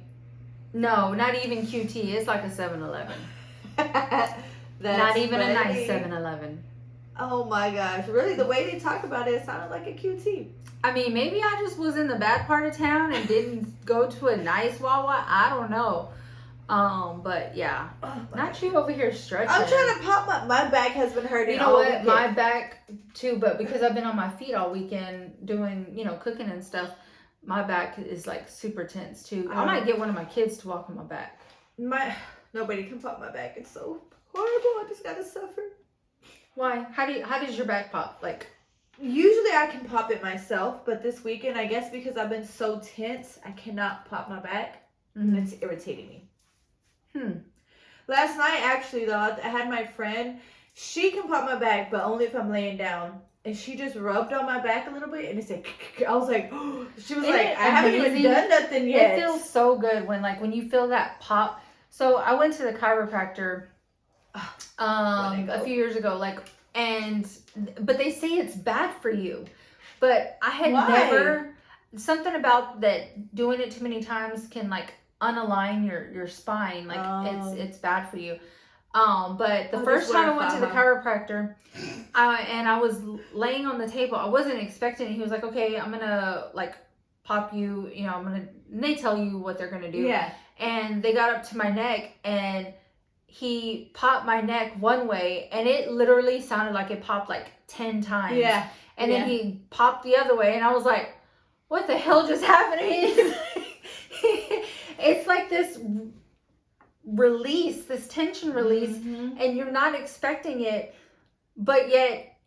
No, not even QT. It's like a 7-Eleven. Not even funny. A nice 7-Eleven. Oh my gosh. Really, the way they talk about it sounded like a QT. I mean, maybe I just was in the bad part of town and didn't go to a nice Wawa. I don't know. But yeah, not you over here stretching. I'm trying to pop my back has been hurting. You know what? Weekend. My back too, but because I've been on my feet all weekend doing, cooking and stuff, my back is like super tense too. I might get one of my kids to walk on my back. Nobody can pop my back. It's so horrible. I just gotta suffer. Why? How does your back pop? Like, usually I can pop it myself, but this weekend, I guess because I've been so tense, I cannot pop my back. Mm-hmm. It's irritating me. Last night, actually, though, I had my friend. She can pop my back, but only if I'm laying down. And she just rubbed on my back a little bit, and it said, I was like, she was like, I haven't even done nothing yet. It feels so good when you feel that pop. So I went to the chiropractor a few years ago, but they say it's bad for you. But I had never, something about that, doing it too many times can unalign your spine. It's bad for you. But the first time I went to the chiropractor, and I was laying on the table, I wasn't expecting it. He was like, okay, I'm gonna pop you, and they tell you what they're gonna do. Yeah. And they got up to my neck, and he popped my neck one way, and it literally sounded like it popped 10 times. Yeah. And then he popped the other way, and I was like, what the hell just happened? It's like this release, this tension release, and you're not expecting it, but yet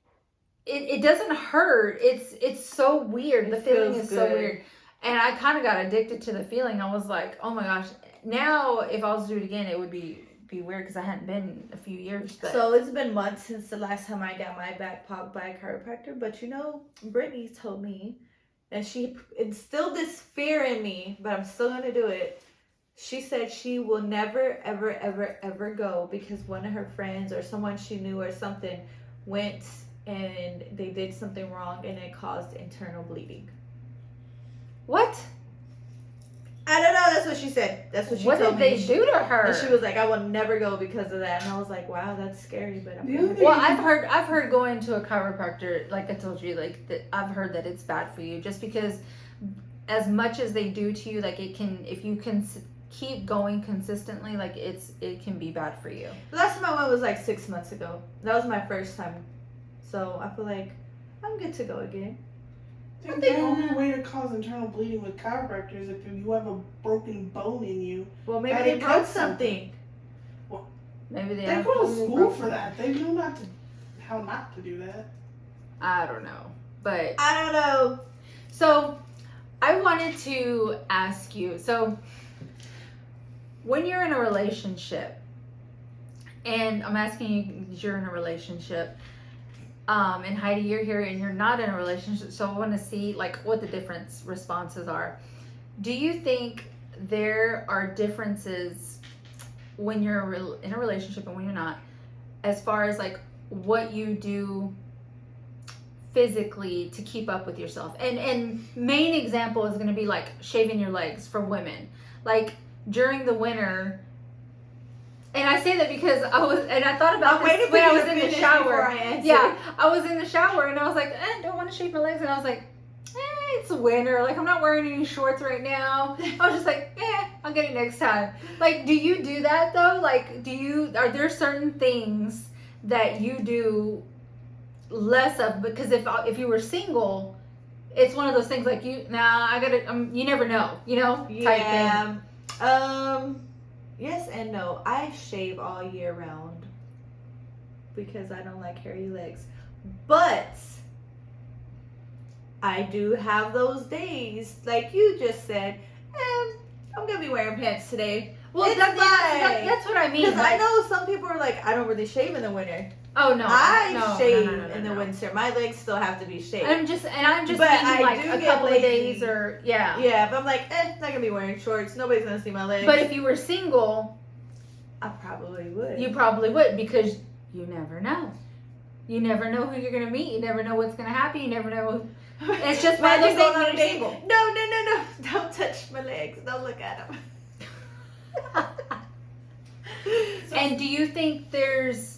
it doesn't hurt. It's so weird. The feeling is so weird. And I kind of got addicted to the feeling. I was like, oh my gosh. Now, if I was to do it again, it would be weird because I hadn't been a few years. But. So it's been months since the last time I got my back popped by a chiropractor. But Brittany told me, and she instilled this fear in me, but I'm still going to do it. She said she will never, ever, ever, ever go because one of her friends or someone she knew or something went and they did something wrong and it caused internal bleeding. What? I don't know. That's what she said. That's what she told me. What did they do to her? And she was like, I will never go because of that. And I was like, wow, that's scary. But well, I've heard going to a chiropractor, like I told you, like that I've heard that it's bad for you just because as much as they do to you, like it can, if you can keep going consistently, like it can be bad for you. The last time I went was like 6 months ago. That was my first time. So I feel like I'm good to go again. I think the only way to cause internal bleeding with chiropractors is if you have a broken bone in you. Well, maybe they broke something. Well, maybe they go to school for that. They know how not to do that. I don't know, but I don't know. So I wanted to ask you. So when you're in a relationship, and I'm asking you, you're in a relationship. And Heidi, you're here and you're not in a relationship, so I want to see like what the different responses are. Do you think there are differences when you're in a relationship and when you're not, as far as like what you do physically to keep up with yourself? And main example is going to be like shaving your legs for women. Like during the winter. And I say that because I thought about this when I was in the shower. Yeah, I was in the shower and I was like, I don't want to shave my legs. And I was like, it's winter. Like, I'm not wearing any shorts right now. I was just like, I'll get it next time. Like, do you do that though? Like, are there certain things that you do less of? Because if you were single, it's one of those things like you never know, type thing. Yes and no. I shave all year round because I don't like hairy legs. But I do have those days, like you just said, I'm going to be wearing pants today. Well, that's what I mean. Because I know some people are like, I don't really shave in the winter. Oh no! I shave in the winter. My legs still have to be shaved. I'm just meaning like a couple of days or yeah. Yeah, but I'm like, not gonna be wearing shorts. Nobody's gonna see my legs. But if you were single, I probably would. You probably would because you never know. You never know who you're gonna meet. You never know what's gonna happen. You never know. It's just one of those things when you're single. No! Don't touch my legs. Don't look at them. And do you think there's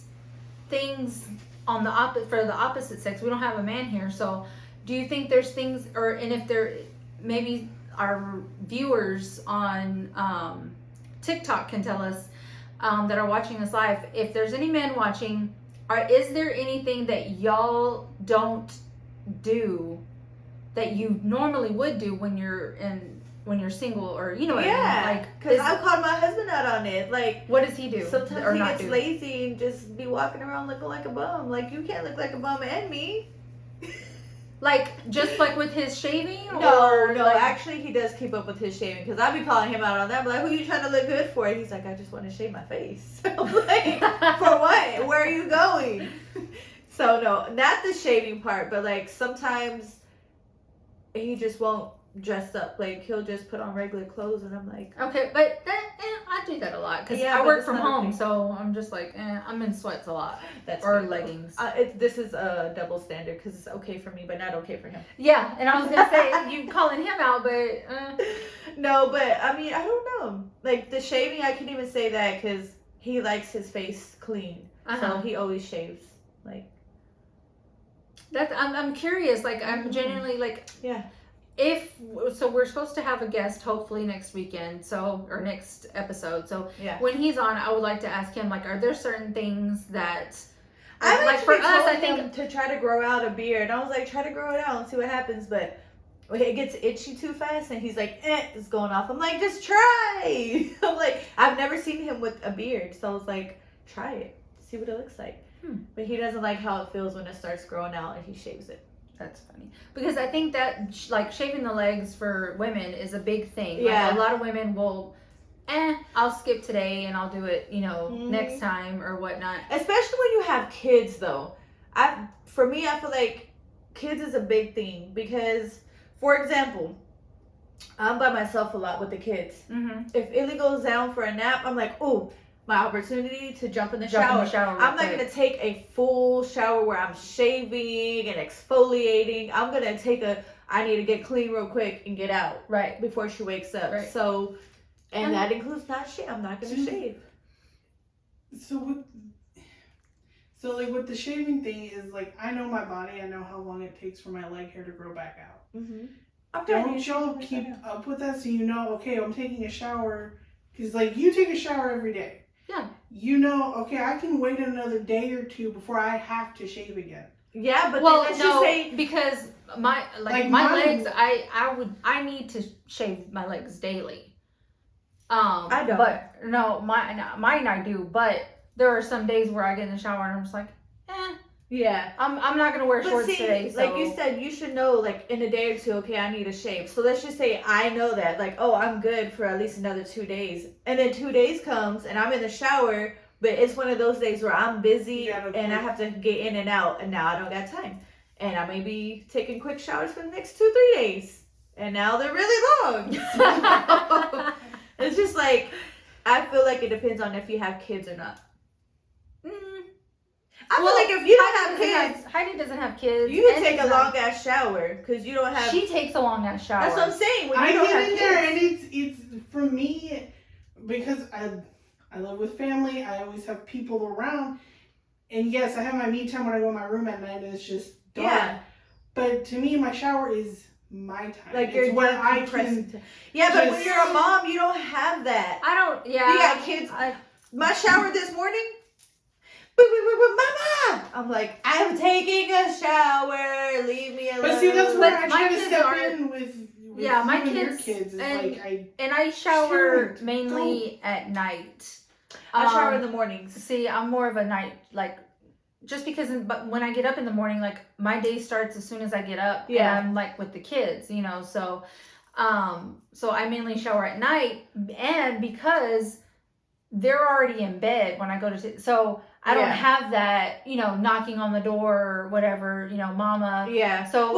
things on for the opposite sex? We don't have a man here, so do you think there's things, and if there maybe our viewers on TikTok can tell us that are watching this live, if there's any men watching, is there anything that y'all don't do that you normally would do when you're single, or what I mean? Like, because I've called my husband out on it. Like, what does he do? Sometimes he gets lazy and just be walking around looking like a bum. Like, you can't look like a bum and me. Like, just like with his shaving? No, actually he does keep up with his shaving, because I be calling him out on that. I'm like, who you trying to look good for? And he's like, I just want to shave my face. I'm like, for what? Where are you going? So no, not the shaving part, but like sometimes he just won't dress up. Like, he'll just put on regular clothes, and I'm like, okay, but I do that a lot because I work from home, so I'm just like, I'm in sweats a lot. Or leggings. This is a double standard because it's okay for me, but not okay for him. Yeah, and I was gonna say you calling him out, but no, but I mean, I don't know. Like the shaving, I can even say that because he likes his face clean, so he always shaves. Like that's I'm curious. Like I'm genuinely like So we're supposed to have a guest hopefully next weekend, or next episode. So when he's on, I would like to ask him, like, are there certain things that, like for us, I think to try to grow out a beard. I was like, try to grow it out and see what happens. But it gets itchy too fast, and he's like, it's going off. I'm like, just try. I'm like, I've never seen him with a beard, so I was like, try it, see what it looks like. But he doesn't like how it feels when it starts growing out and he shaves it. That's funny. Because I think that, like, shaving the legs for women is a big thing. Yeah. Like, a lot of women will, I'll skip today and I'll do it, next time or whatnot. Especially when you have kids, though. For me, I feel like kids is a big thing because, for example, I'm by myself a lot with the kids. Mm-hmm. If Illy goes down for a nap, I'm like, ooh, my opportunity to jump in the shower. I'm not going to take a full shower where I'm shaving and exfoliating. I'm going to I need to get clean real quick and get out. Right. Before she wakes up. Right. So, and that includes not shave. I'm not going to shave. So like with the shaving thing is like, I know my body. I know how long it takes for my leg hair to grow back out. Mm-hmm. Don't y'all keep up with that so you know, okay, I'm taking a shower. Because like you take a shower every day. Yeah. Okay, I can wait another day or two before I have to shave again. Yeah, but well, then let's no, just say because my legs, I need to shave my legs daily. I don't. But no, mine I do. But there are some days where I get in the shower and I'm just like, yeah, I'm not gonna wear shorts today. So. Like you said, you should know, like, in a day or two, okay, I need a shave. So let's just say I know that, like, oh, I'm good for at least another 2 days. And then 2 days comes and I'm in the shower, but it's one of those days where I'm busy and I have to get in and out, and now I don't got time. And I may be taking quick showers for the next 2-3 days. And now they're really long. It's just like, I feel like it depends on if you have kids or not. I feel like if you don't have kids, Heidi doesn't have kids. You can take a long ass shower because you don't have. She takes a long ass shower. That's what I'm saying. When you I don't get have in kids. there, and it's for me because I live with family. I always have people around, and yes, I have my me time when I go in my room at night, and it's just dark. Yeah. But to me, my shower is my time. Like you're when I can. Yeah, but when you're a mom, you don't have that. I don't. Yeah. You got kids. My shower this morning. Mama! I'm like, I'm taking a shower. Leave me alone. But see, that's where I try to step in with my kids. And I shower mainly at night. I shower in the mornings. See, I'm more of a night, like, just because, but when I get up in the morning, like, my day starts as soon as I get up. Yeah. And I'm like with the kids, so I mainly shower at night, and because they're already in bed when I go to so I don't have that, knocking on the door or whatever, mama. Yeah. So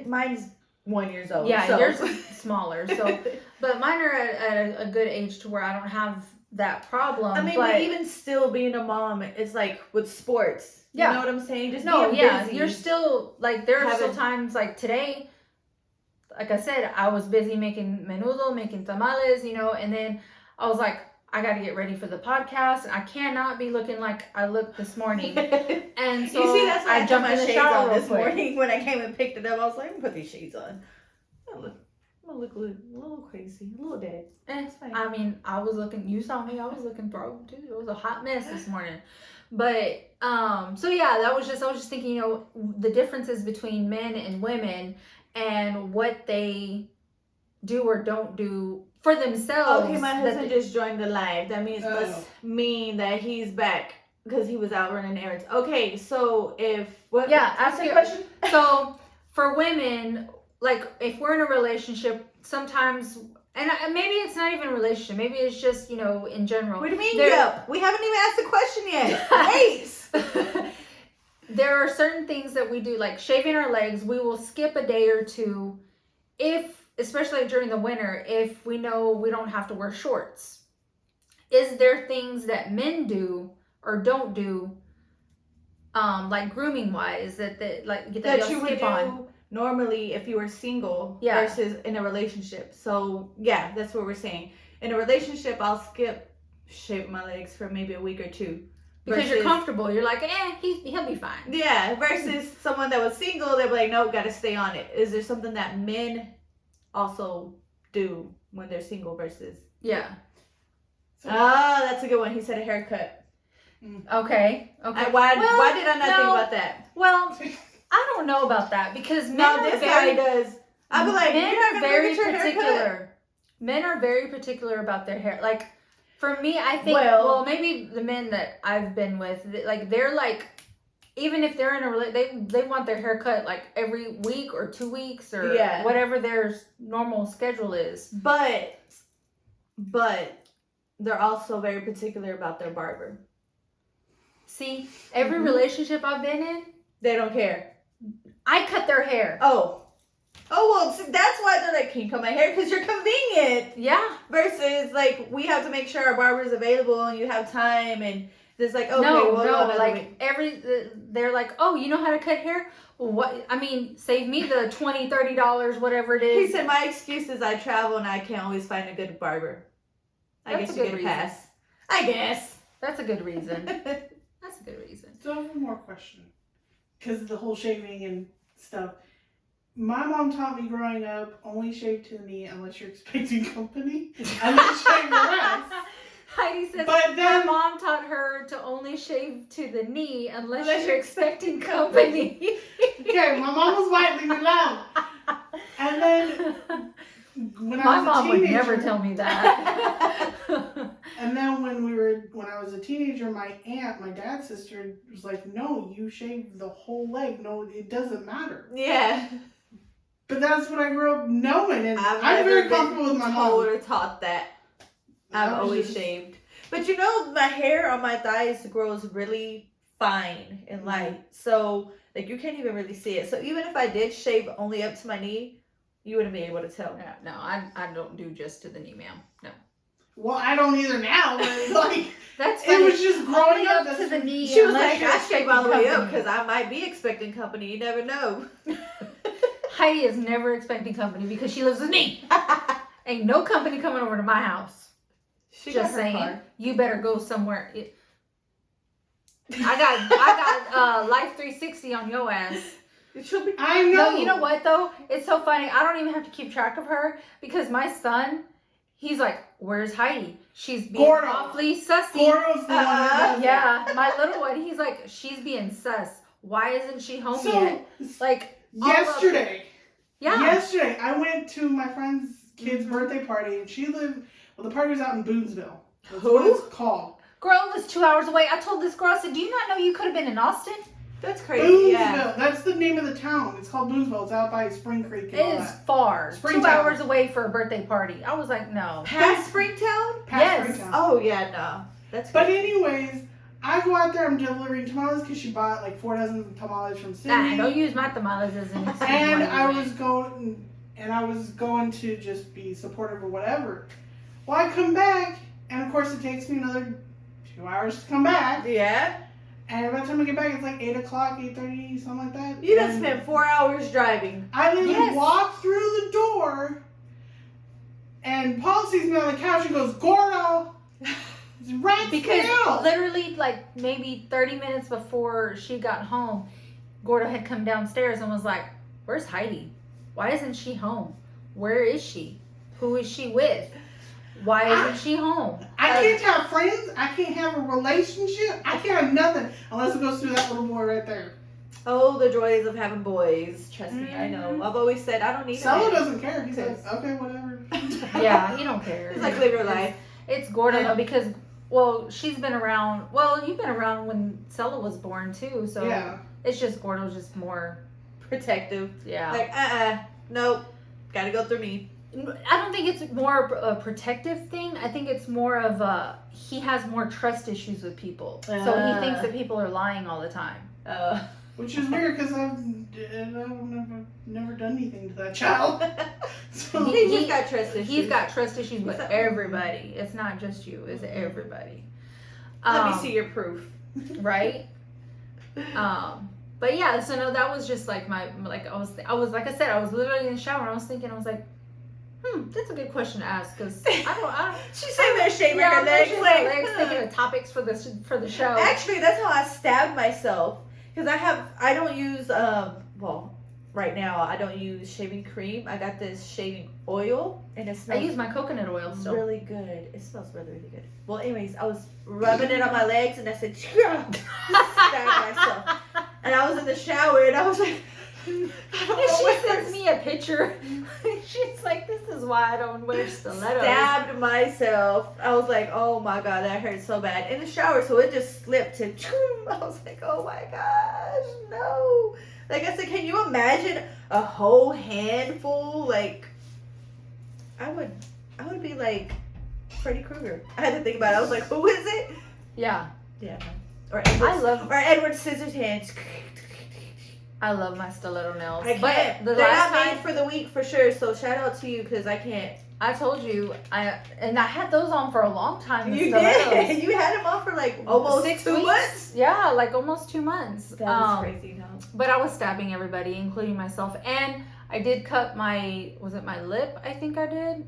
mine's 1 year old. Yeah, so. yours is smaller. So, but mine are at a good age to where I don't have that problem. I mean, but even still being a mom, it's like with sports. You know what I'm saying? Just being busy. You're still, like, there are still times, like today, like I said, I was busy making menudo, making tamales, and then I was like, I got to get ready for the podcast, and I cannot be looking like I looked this morning. And so you see, that's why I jumped in the shower this quick. morning when I came and picked it up. I was like, I'm gonna put these shades on. I'm gonna look a little crazy, a little dead. It's fine. I mean, I was looking. You saw me. I was looking through too. It was a hot mess this morning. But so yeah, I was just thinking, the differences between men and women and what they do or don't do for themselves. Okay, my husband just joined the live. That means must mean that he's back because he was out running errands. Okay, so ask a question. So for women, like, if we're in a relationship, sometimes, and maybe it's not even a relationship, maybe it's just, in general. What do you mean, yep? We haven't even asked the question yet. Wait. There are certain things that we do, like shaving our legs. We will skip a day or two especially during the winter, if we know we don't have to wear shorts. Is there things that men do or don't do, like grooming wise, that you would do normally if you were single versus in a relationship? So yeah, that's what we're saying. In a relationship, I'll skip shaving my legs for maybe a week or two. Because you're comfortable. You're like, he'll be fine. Yeah, versus someone that was single, they're like, nope, gotta stay on it. Is there something that men also do when they're single versus? Yeah. That's a good one. He said a haircut. Okay. Why did I not think about that? Well, I don't know about that because men guy does I'd be like, men you're not are gonna go very get your haircut. particular. Men are very particular about their hair. Like, for me, I think, Well- maybe the men that I've been with, like, they're like, even if they're in a relationship, they want their hair cut like every week or 2 weeks or Yeah. whatever their normal schedule is. But they're also very particular about their barber. See, every Mhm. relationship I've been in, They don't care. I cut their hair. Oh, well, see, that's why they're like, can you cut my hair? Because you're convenient. Yeah. Versus, like, we have to make sure our barber's available and you have time and it's like, okay, No, well, another like week. they're like, oh, you know how to cut hair? Well, what? I mean, save me the $20, $30, whatever it is. He said, my excuse is I travel and I can't always find a good barber. I That's guess a you good get a reason. pass. I guess. That's a good reason. That's a good reason. So I have one more question. Because of the whole shaving and stuff. My mom taught me growing up, only shave to the knee unless you're expecting company. And then shave the rest. Heidi says But her then- mom taught her to only shave to the knee unless you're expecting company. Okay, my mom was white, leave me alone. And then when My I was mom a would teenager, never tell me that. and then when I was a teenager, my aunt, my dad's sister, was like, "No, you shave the whole leg. No, it doesn't matter." Yeah. But that's what I grew up knowing, and I'm never very been comfortable with my told mom. or taught that. I I've was always just- shaved. But you know, my hair on my thighs grows really fine and Mm-hmm. light. So, like, you can't even really see it. So, even if I did shave only up to my knee, you wouldn't be able to tell. Yeah, no, I don't do just to the knee, ma'am. No. Well, I don't either now, but like That's it funny. was just growing Only up. up to the knee. She was unless like, you're I shave all the way up expecting because I might be expecting company. You never know. Heidi is never expecting company because she lives with me. Ain't no company coming over to my house. She Just got her saying, car. you better go somewhere. I got Life 360 on your ass. She'll be. I know. No, you know what though? It's so funny. I don't even have to keep track of her because my son, he's like, "Where's Heidi? She's being Gordo. awfully sussy." Gordo's the one that does it. Yeah, my little one, he's like, "She's being sus. Why isn't she home yet?" Like, all of- yesterday, yeah. yesterday I went to my friend's kid's Mhm. birthday party, and she lived. Well, the party was out in Boonesville. That's Who? what it's called. Girl was 2 hours away. I told this girl, I said, "Do you not know you could have been in Austin?" That's crazy. Boonesville. Yeah. That's the name of the town. It's called Boonesville. It's out by Spring Creek and all It is that. far. 2 Springtown. hours away for a birthday party. I was like, no. Past Springtown? Past Yes. Springtown. Oh, yeah, no. That's But crazy. anyways, I go out there. I'm delivering tamales because she bought like 4 dozen tamales from Sydney. Nah, don't use my tamales as an excuse. And when I you was going to just be supportive or whatever. Well, I come back, and of course it takes me another 2 hours to come back. Yeah. And by the time I get back, it's like 8 o'clock, 8:30, something like that. You done And spent 4 hours driving. I literally Yes. walk through the door, and Paul sees me on the couch and goes, "Gordo, it's right Because now." literally, like, maybe 30 minutes before she got home, Gordo had come downstairs and was like, "Where's Heidi? Why isn't she home? Where is she? Who is she with? Why isn't she home?" I can't have friends. I can't have a relationship. I can't have nothing unless it goes through that little boy right there. Oh, the joys of having boys. Trust me, I know. Mhm. I've always said I don't need a Solo man. doesn't care. He's like, okay, whatever. Yeah, he don't care. He's like, live your life. It's Gordo though because, well, she's been around. Well, you've been around when Sella was born too, so Yeah. it's just Gordo's just more. Protective. Yeah. Like, nope. Gotta go through me. I don't think it's more a protective thing. I think it's more of he has more trust issues with people, so he thinks that people are lying all the time. Which is weird because I've never done anything to that child. So He just got trust issues. He's got trust issues with What's that? everybody. It's not just you. It's everybody. Let me see your proof. Right. But yeah, so no, that was just like I was like I said, I was literally in the shower and I was thinking, I was like, that's a good question to ask because I don't. She's saying that shaving Yeah, her I'm legs. pushing Like, my legs, thinking of topics for the show. Actually, that's how I stabbed myself. Because I don't use, right now, I don't use shaving cream. I got this shaving oil, and it I smells use my coconut oil still. really good. It smells really, really good. Well, anyways, I was rubbing it on my legs, and I said, stabbed myself. And I was in the shower, and I was like, And she sends me a picture. She's like, this is why I don't wear stilettos. Stabbed myself. I was like, oh my god, that hurt so bad. In the shower, so it just slipped and I was like, oh my gosh, no. Like I said, can you imagine a whole handful? Like, I would be like Freddy Krueger. I had to think about it. I was like, who is it? Yeah. Yeah. Or Edward Scissorhands. I love my stiletto nails. I can't. But They're not made for the week for sure. So shout out to you because I can't. I told you, I had those on for a long time. You did. You had them on for like almost 2 months. Yeah, like almost 2 months. That was crazy. No. But I was stabbing everybody, including myself, and I did cut my lip? I think I did.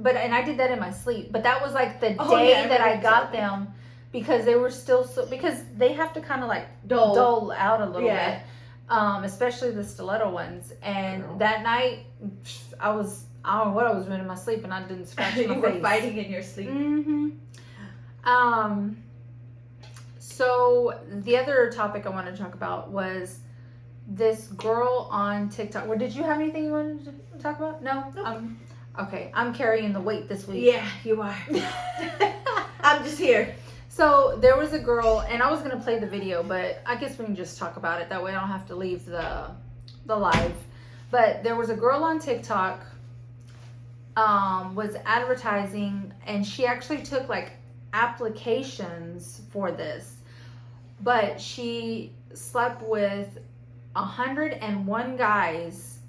And I did that in my sleep. But that was like the day that I got them because they were still because they have to kind of like dull out a little bit. Especially the stiletto ones. And that night, I don't know what I was doing in my sleep, and I didn't scratch my face. You were fighting in your sleep. Mm-hmm. So the other topic I wanted to talk about was this girl on TikTok. Well, did you have anything you wanted to talk about? No? Nope. Okay, I'm carrying the weight this week. Yeah, you are. I'm just here. So there was a girl, and I was going to play the video, but I guess we can just talk about it. That way I don't have to leave the live. But there was a girl on TikTok was advertising, and she actually took like applications for this. But she slept with 101 guys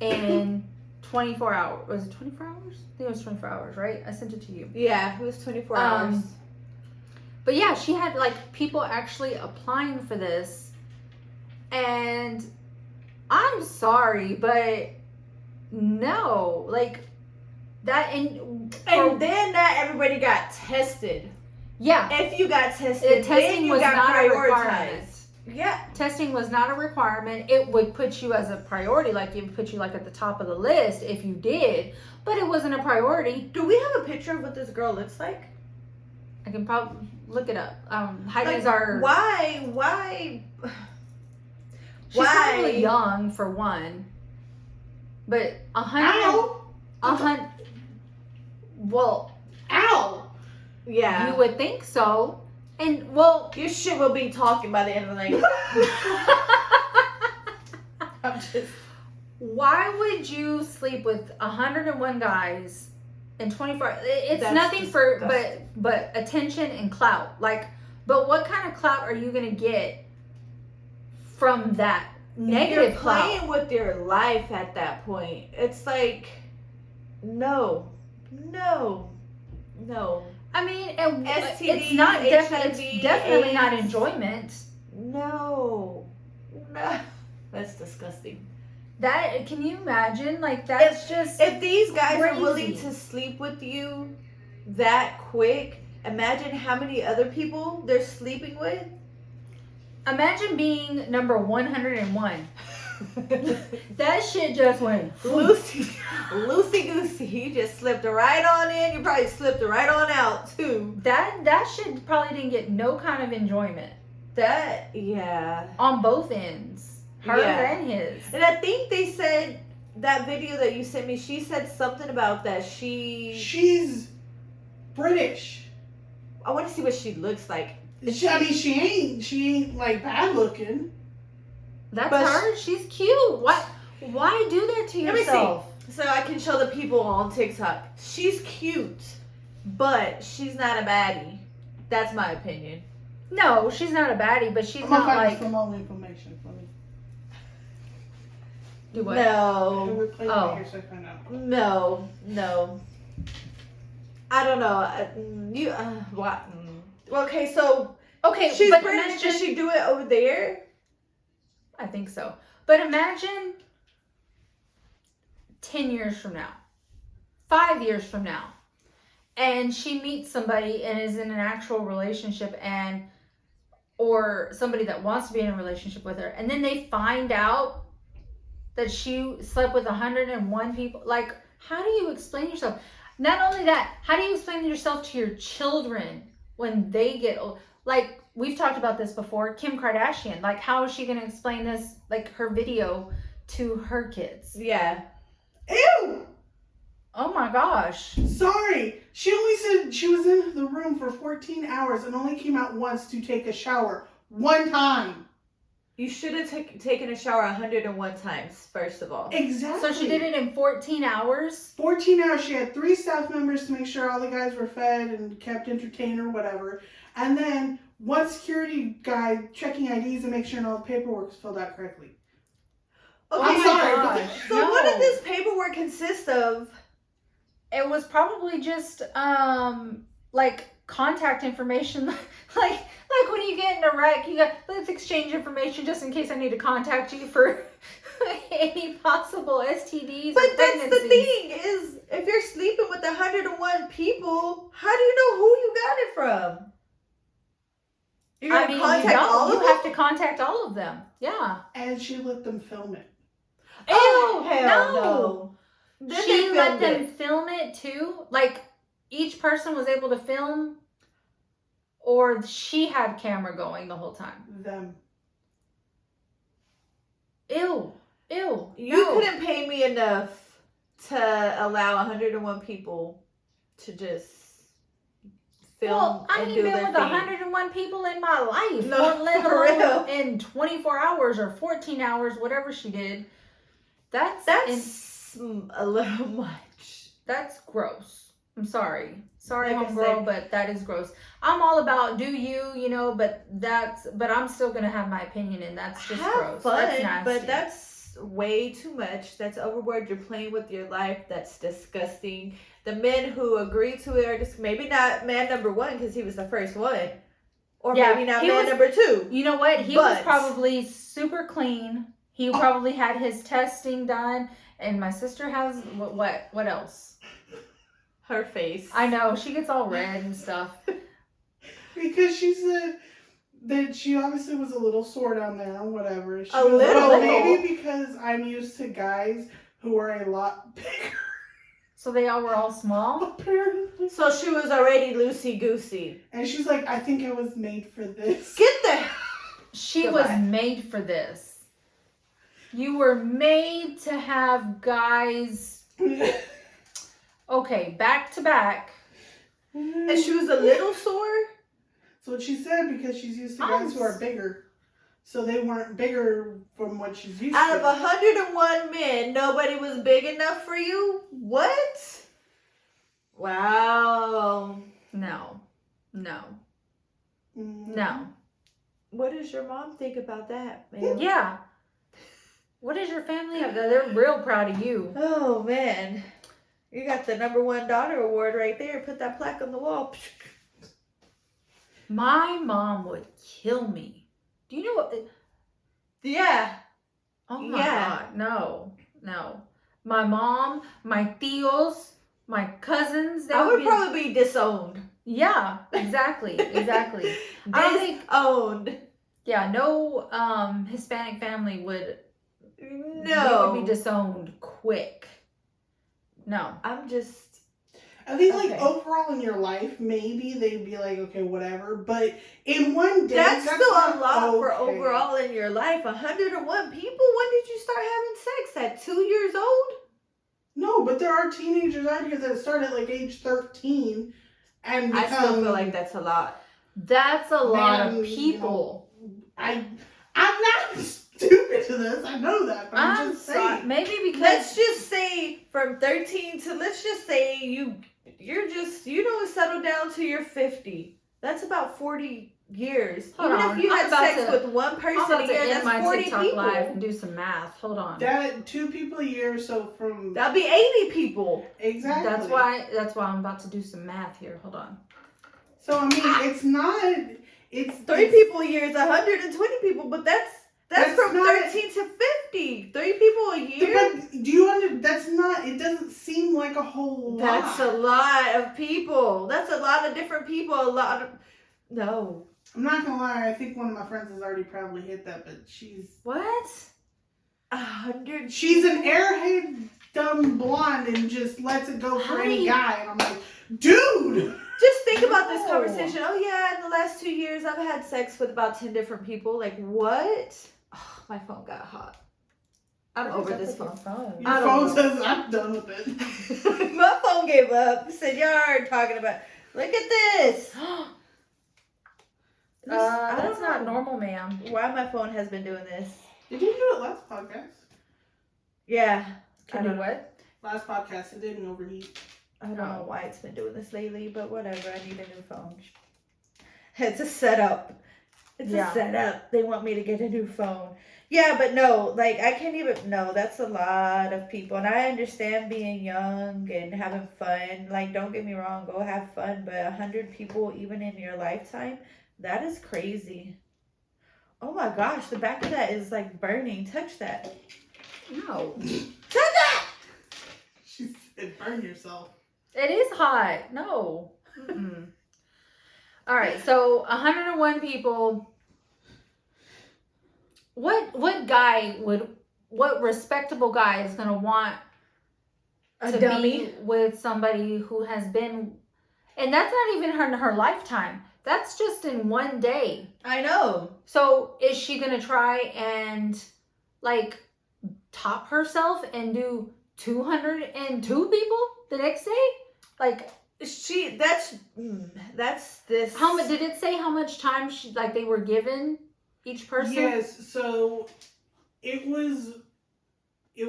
in 24 hours. Was it 24 hours? I think it was 24 hours, right? I sent it to you. Yeah, it was 24 hours. But yeah, she had like people actually applying for this. And I'm sorry, but no. Like that and then everybody got tested. Yeah. If you got tested, testing was not a requirement. Yeah. Testing was not a requirement. It would put you as a priority, like it would put you like at the top of the list if you did, but it wasn't a priority. Do we have a picture of what this girl looks like? I can probably look it up. Heidi's like, our... Why? She's probably young, for one. But 100... Well... Ow! Yeah. You would think so. And, well... Your shit will be talking by the end of the night. I'm just... Why would you sleep with 101 guys in 24? It's That's nothing disgusting. but attention and clout. Like, but what kind of clout are you gonna get from that negative clout? You're playing with your life at that point. It's like, no. I mean, STD, it's not definitely not enjoyment. No, that's disgusting. That, can you imagine? Like, that's if these guys crazy. are willing to sleep with you that quick, imagine how many other people they're sleeping with. Imagine being number 101. That shit just went loosey goosey. You just slipped right on in. You probably slipped right on out too. That shit probably didn't get no kind of enjoyment. On both ends. Hers and his. And I think they said that video that you sent me, she said something about that she's British. I want to see what she looks like. She ain't like bad looking. That's her. She's cute. Why do that to yourself? Let me see. So I can show the people on TikTok. She's cute, but she's not a baddie. That's my opinion. No, she's not a baddie, but she's not like. Some more information for me. Do what? No. No. I don't know. What? Okay, so. Okay, she's British. Does she do it over there? I think so. But imagine 10 years from now, 5 years from now, and she meets somebody and is in an actual relationship or somebody that wants to be in a relationship with her, and then they find out that she slept with 101 people. Like, how do you explain yourself? Not only that, how do you explain yourself to your children when they get old? Like, we've talked about this before. Kim Kardashian. Like, how is she going to explain this, like, her video to her kids. Yeah. Ew! Oh my gosh. Sorry. She only said she was in the room for 14 hours and only came out once to take a shower. One time. You should have taken a shower 101 times, first of all. Exactly. So she did it in 14 hours? 14 hours. She had 3 staff members to make sure all the guys were fed and kept entertained or whatever. And then one security guy checking IDs and make sure all the paperwork was filled out correctly. Okay, I'm sorry. gosh. So what did this paperwork consist of? It was probably just like contact information. like when you get in a wreck, you got, let's exchange information just in case I need to contact you for any possible STDs. But or that's the pregnancies. thing is, if you're sleeping with 101 people, how do you know who you got it from? You're gonna contact all of them? You have to contact all of them. Yeah. And she let them film it. Oh, Ew, hell no. Then She they let filmed them it. film it too. Like each person was able to film, or she had camera going the whole time. Them. Ew. Ew. You no. couldn't pay me enough to allow 101 people to just film Well, I and ain't do been their with thing. 101 people in my life. No, let for alone real. in 24 hours or 14 hours, whatever she did. That's a little much. that's gross. I'm sorry. Sorry, Like I homegirl, said- but that is gross. I'm all about do you, but I'm still gonna have my opinion, and that's just Have gross. fun, That's nasty. but that's way too much. That's overboard. You're playing with your life. That's disgusting. The men who agree to it are just maybe not man number one because he was the first one, or Yeah, maybe not he man was- number two. You know what? He was But- probably super clean. He probably had his testing done, and my sister has what else? Her face. I know she gets all red and stuff. Because she said that she obviously was a little sore down there or whatever. She A was, little? well, maybe because I'm used to guys who are a lot bigger, So they all were all small. apparently. So she was already loosey goosey. And she's like, I think I was made for this. Get the She Goodbye. was made for this. You were made to have guys. Okay, back to back. and she was a little sore. That's what she said, because she's used to guys who are bigger. So they weren't bigger from what she's used Out to. of 101 men, nobody was big enough for you? What? Wow. No. Mhm. No. What does your mom think about that, man? Yeah. What does your family have? They're real proud of you. Oh, man. You got the #1 daughter award right there. Put that plaque on the wall. My mom would kill me. Do you know what? Yeah. Oh my Yeah. God. No. My mom, my tios, my cousins. They I would be, probably be disowned. Yeah, exactly. I don't think, Disowned. yeah, no Hispanic family would, No. we would be disowned quick. No. I'm just... I think, Okay. like, overall in your life, maybe they'd be like, okay, whatever. But in one day, That's still a not lot for okay. overall in your life. 101 people? When did you start having sex? At 2 years old? No, but there are teenagers out here that start at, like, age 13 and become... I still feel like that's a lot. That's a lot Man, of people. I'm not stupid to this. I know that, but I'm just sorry. saying. Maybe because Let's just say from 13 to, let's just say you're just, settle down to your 50. That's about 40 years. Hold Even on. if you I'm had about sex to- with one I'm person about a to year, end that's my 40 TikTok people. live and do some math. Hold on. That 2 people a year, so from... That'd be 80 people. Exactly. That's why I'm about to do some math here. Hold on. So, I mean, it's not... It's 3 people a year is 120 people, but that's That's from not- 13 to 50. 3 people a year? But do you that's not... It doesn't seem like a whole lot. That's a lot of people. That's a lot of different people. No. I'm not gonna lie, I think one of my friends has already probably hit that, but she's... What? 100. She's an airhead, dumb blonde and just lets it go for How any do you- guy. And I'm like, dude! Just think about this No. conversation. Oh yeah, in the last 2 years I've had sex with about 10 different people. Like what? Oh, my phone got hot. I'm over this phone. Your I don't phone know. says I'm done with it. My phone gave up. Said y'all are talking about. Look at this. That's not normal, ma'am. Why my phone has been doing this? It didn't do it last podcast. Yeah. Can do what? Last podcast, it didn't overheat. I don't know why it's been doing this lately, but whatever. I need a new phone. It's a setup. It's a setup. They want me to get a new phone. Yeah, but no, like I can't even. No, that's a lot of people, and I understand being young and having fun. Like, don't get me wrong, go have fun. But 100 people, even in your lifetime, that is crazy. Oh my gosh, the back of that is like burning. Touch that. No. Touch that. She said, "Burn yourself." It is hot. No. Mm-mm. All right, so 101 people. What respectable guy is gonna want A dummy be with somebody who has been, and that's not even her lifetime. That's just in one day. I know. So is she gonna try and like top herself and do 202 people the next day? Like that's this. How did it say how much time they were given each person? Yes, so it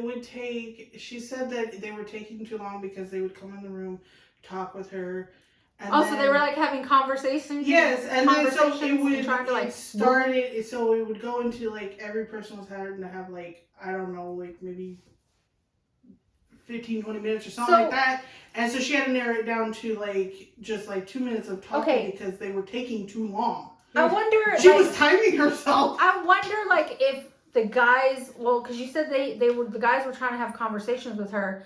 would take, she said that they were taking too long because they would come in the room, talk with her. And so they were like having conversations? Yes, and then so it would so it would go into like every person was having to have like, I don't know, like maybe 15, 20 minutes or something like that. And so she had to narrow it down to like just like 2 minutes of talking because they were taking too long. I wonder. She was timing herself. I wonder, like, if the guys, because you said the guys were trying to have conversations with her,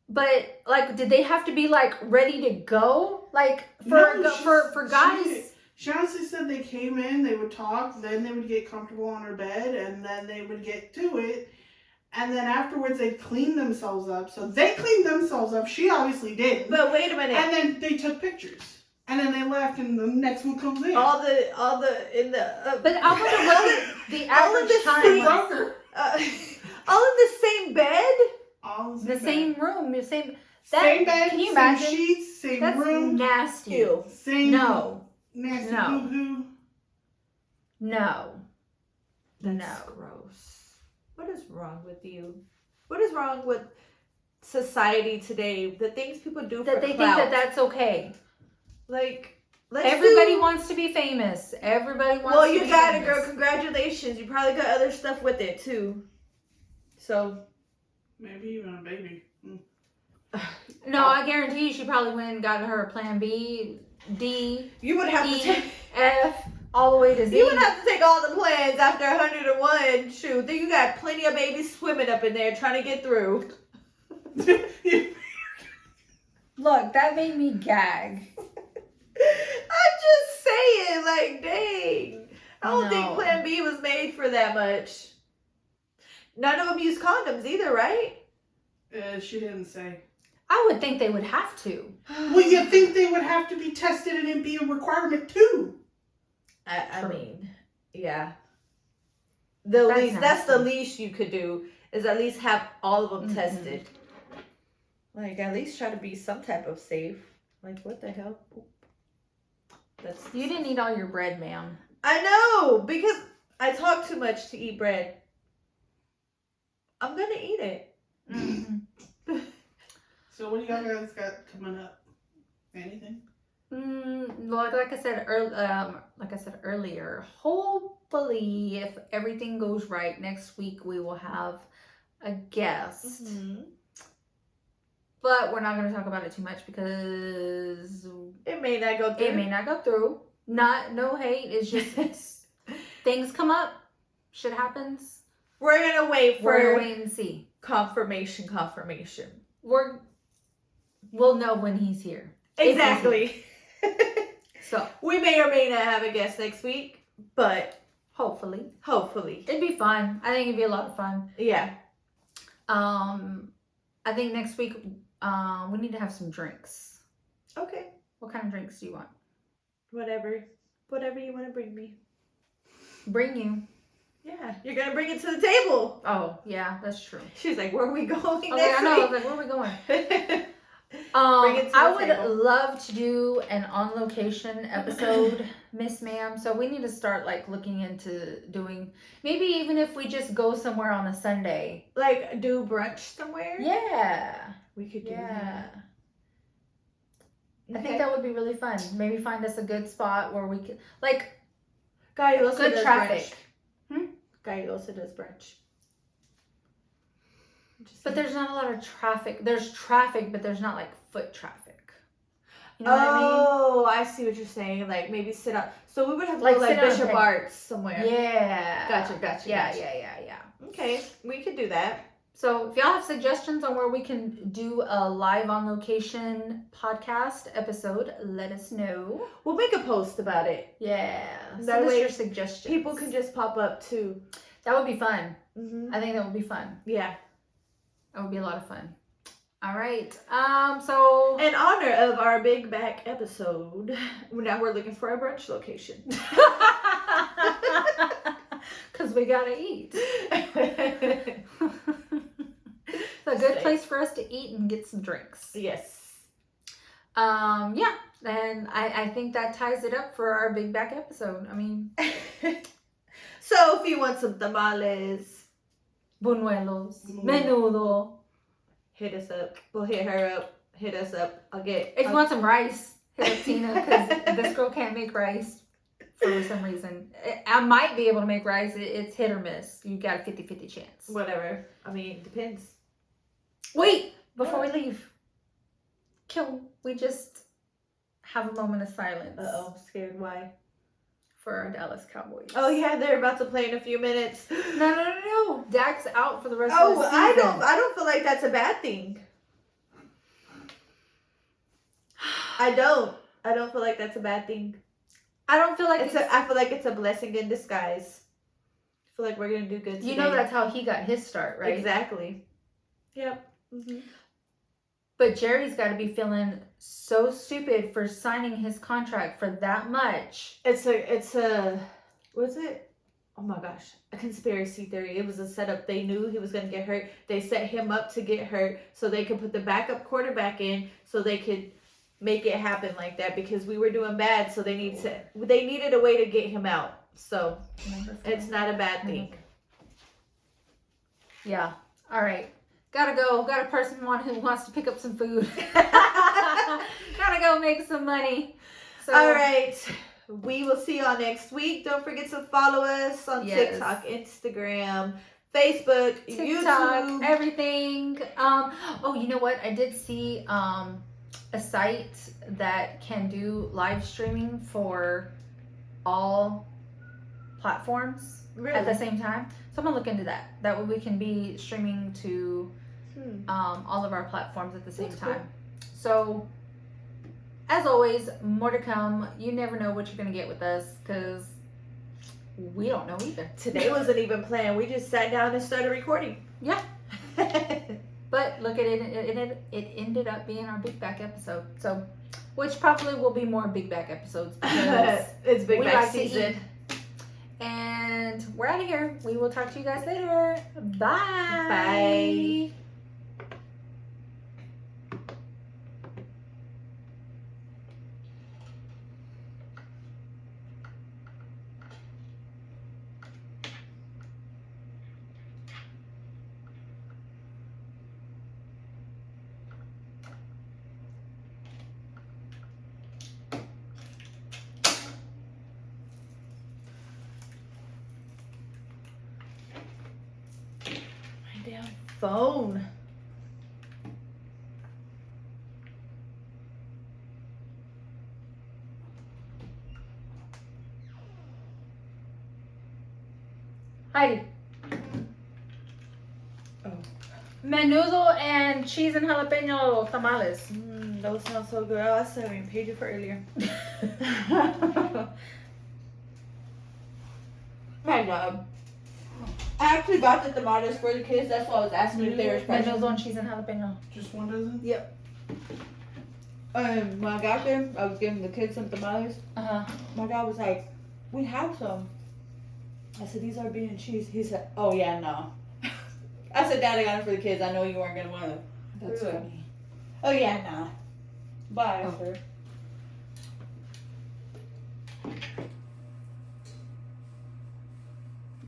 but like, did they have to be like ready to go? Like for guys. She honestly said they came in, they would talk, then they would get comfortable on her bed, and then they would get to it. And then afterwards, they'd clean themselves up. So they cleaned themselves up. She obviously didn't. But wait a minute. And then they took pictures. And then they left, and the next one comes in. All the in the. But I wonder what the average time was. All in the same bed. All in the same room, the same. Same bed. Can you same imagine? Sheets, same That's room. Nasty. Ew. Same. No. Nasty No. boo-hoo. No. That's gross. What is wrong with you? What is wrong with society today? The things people do that for they clout. think that that's okay. Like, everybody wants to be famous. Everybody wants. Well, to you be got it, famous. girl. Congratulations. You probably got other stuff with it too. So. Maybe even a baby. No, I guarantee you, she probably went and got her plan B, D. You would have E, to take F all the way to Z. You would have to take all the plans after 101. Shoot, then you got plenty of babies swimming up in there trying to get through. Look, that made me gag. I'm just saying, like, dang. I don't think Plan B was made for that much. None of them use condoms either, right? She didn't say. I would think they would have to. Well, you think they would have to be tested and it'd be a requirement too? I mean, yeah. That's the least you could do, is at least have all of them tested. Like, at least try to be some type of safe. Like, what the hell? You didn't eat all your bread, ma'am. I know, because I talk too much to eat bread. I'm gonna eat it. So what do y'all guys got coming up? Anything? Like I said earlier, hopefully, if everything goes right, next week we will have a guest. But we're not going to talk about it too much because it may not go through. It may not go through. No hate. It's just things come up. Shit happens. We're gonna wait and see. Confirmation. We'll know when he's here. Exactly. So we may or may not have a guest next week, but hopefully it'd be fun. I think it'd be a lot of fun. Yeah. I think next week we need to have some drinks. Okay. What kind of drinks do you want? Whatever you want to bring me. Bring you. Yeah, you're gonna bring it to the table. Oh, yeah, that's true. She's like, where are we going Okay, next I know. I was week? like, where are we going? Bring it to I the would table. love to do an on location episode, Miss Ma'am. So we need to start like looking into doing maybe even if we just go somewhere on a Sunday. Like, do brunch somewhere? Yeah. We could do Yeah. that. I think that would be really fun. Maybe find us a good spot where we could like Guy also good does traffic. brunch. Guy also does brunch. But there's not a lot of traffic. There's traffic, but there's not like foot traffic. You know what I mean? Oh, I see what you're saying. Like maybe sit up. So we would have to Like go like sit on a Bishop bench. Arts somewhere. Yeah. Gotcha. Yeah. Okay, we could do that. So if y'all have suggestions on where we can do a live on location podcast episode, let us know. We'll make a post about it. Yeah. That Send us way your suggestions. People can just pop up too. That would be fun. Mm-hmm. I think that would be fun. Yeah. That would be a lot of fun. All right. So In honor of our big back episode, now we're looking for a brunch location. because we gotta eat. It's a good place for us to eat and get some drinks. Yes. Yeah. And I think that ties it up for our big back episode. I mean, So if you want some tamales, buñuelos, menudo. hit us up. We'll hit her up. Hit us up. If you want some rice, hit up Tina because this girl can't make rice for some reason. I might be able to make rice. It's hit or miss. You got a 50-50 chance. Whatever. I mean, depends. Wait, before we leave, can we just have a moment of silence? Uh-oh. Scared. Why? For our Dallas Cowboys. Oh yeah, they're about to play in a few minutes. No. Dak's out for the rest of the season. I don't feel like that's a bad thing. I don't feel like that's a bad thing. I don't feel like I feel like it's a blessing in disguise. I feel like we're gonna do good today. You know that's how he got his start, right? Exactly. Yep. Mm-hmm. But Jerry's got to be feeling so stupid for signing his contract for that much. It's a what's it? Oh my gosh, a conspiracy theory. It was a setup. They knew he was gonna get hurt. They set him up to get hurt so they could put the backup quarterback in so they could make it happen like that because we were doing bad. So they needed a way to get him out. So it's not a bad thing. Yeah. All right. Gotta go. Got a person who wants to pick up some food. Gotta go make some money. So, all right. We will see y'all next week. Don't forget to follow us on TikTok, Instagram, Facebook, YouTube, everything. Oh, you know what? I did see a site that can do live streaming for all platforms at the same time. So I'm gonna look into that. That way we can be streaming to all of our platforms at the same time. Cool. So as always, more to come. You never know what you're gonna get with us because we don't know either. Today wasn't even planned. We just sat down and started recording. Yeah. But look at it. It ended up being our big back episode. So, which probably will be more big back episodes because it's big back season. And we're out of here. We will talk to you guys later. Bye. Bye. Phone. Heidi. Oh. Menudo and cheese and jalapeno tamales. Those sound so good. I still haven't paid you for earlier. My God. I actually got the tomatoes for the kids. That's why I was asking if they were special. Menudo and cheese and jalapeno. Just one dozen? Yep. When I got there, I was giving the kids some tamales. Uh-huh. My dad was like, we have some. I said, these are bean and cheese. He said, oh yeah, no. I said, Dad, I got them for the kids. I know you weren't going to want them. That's Really? funny. Oh yeah, no. Bye, Oh. sir.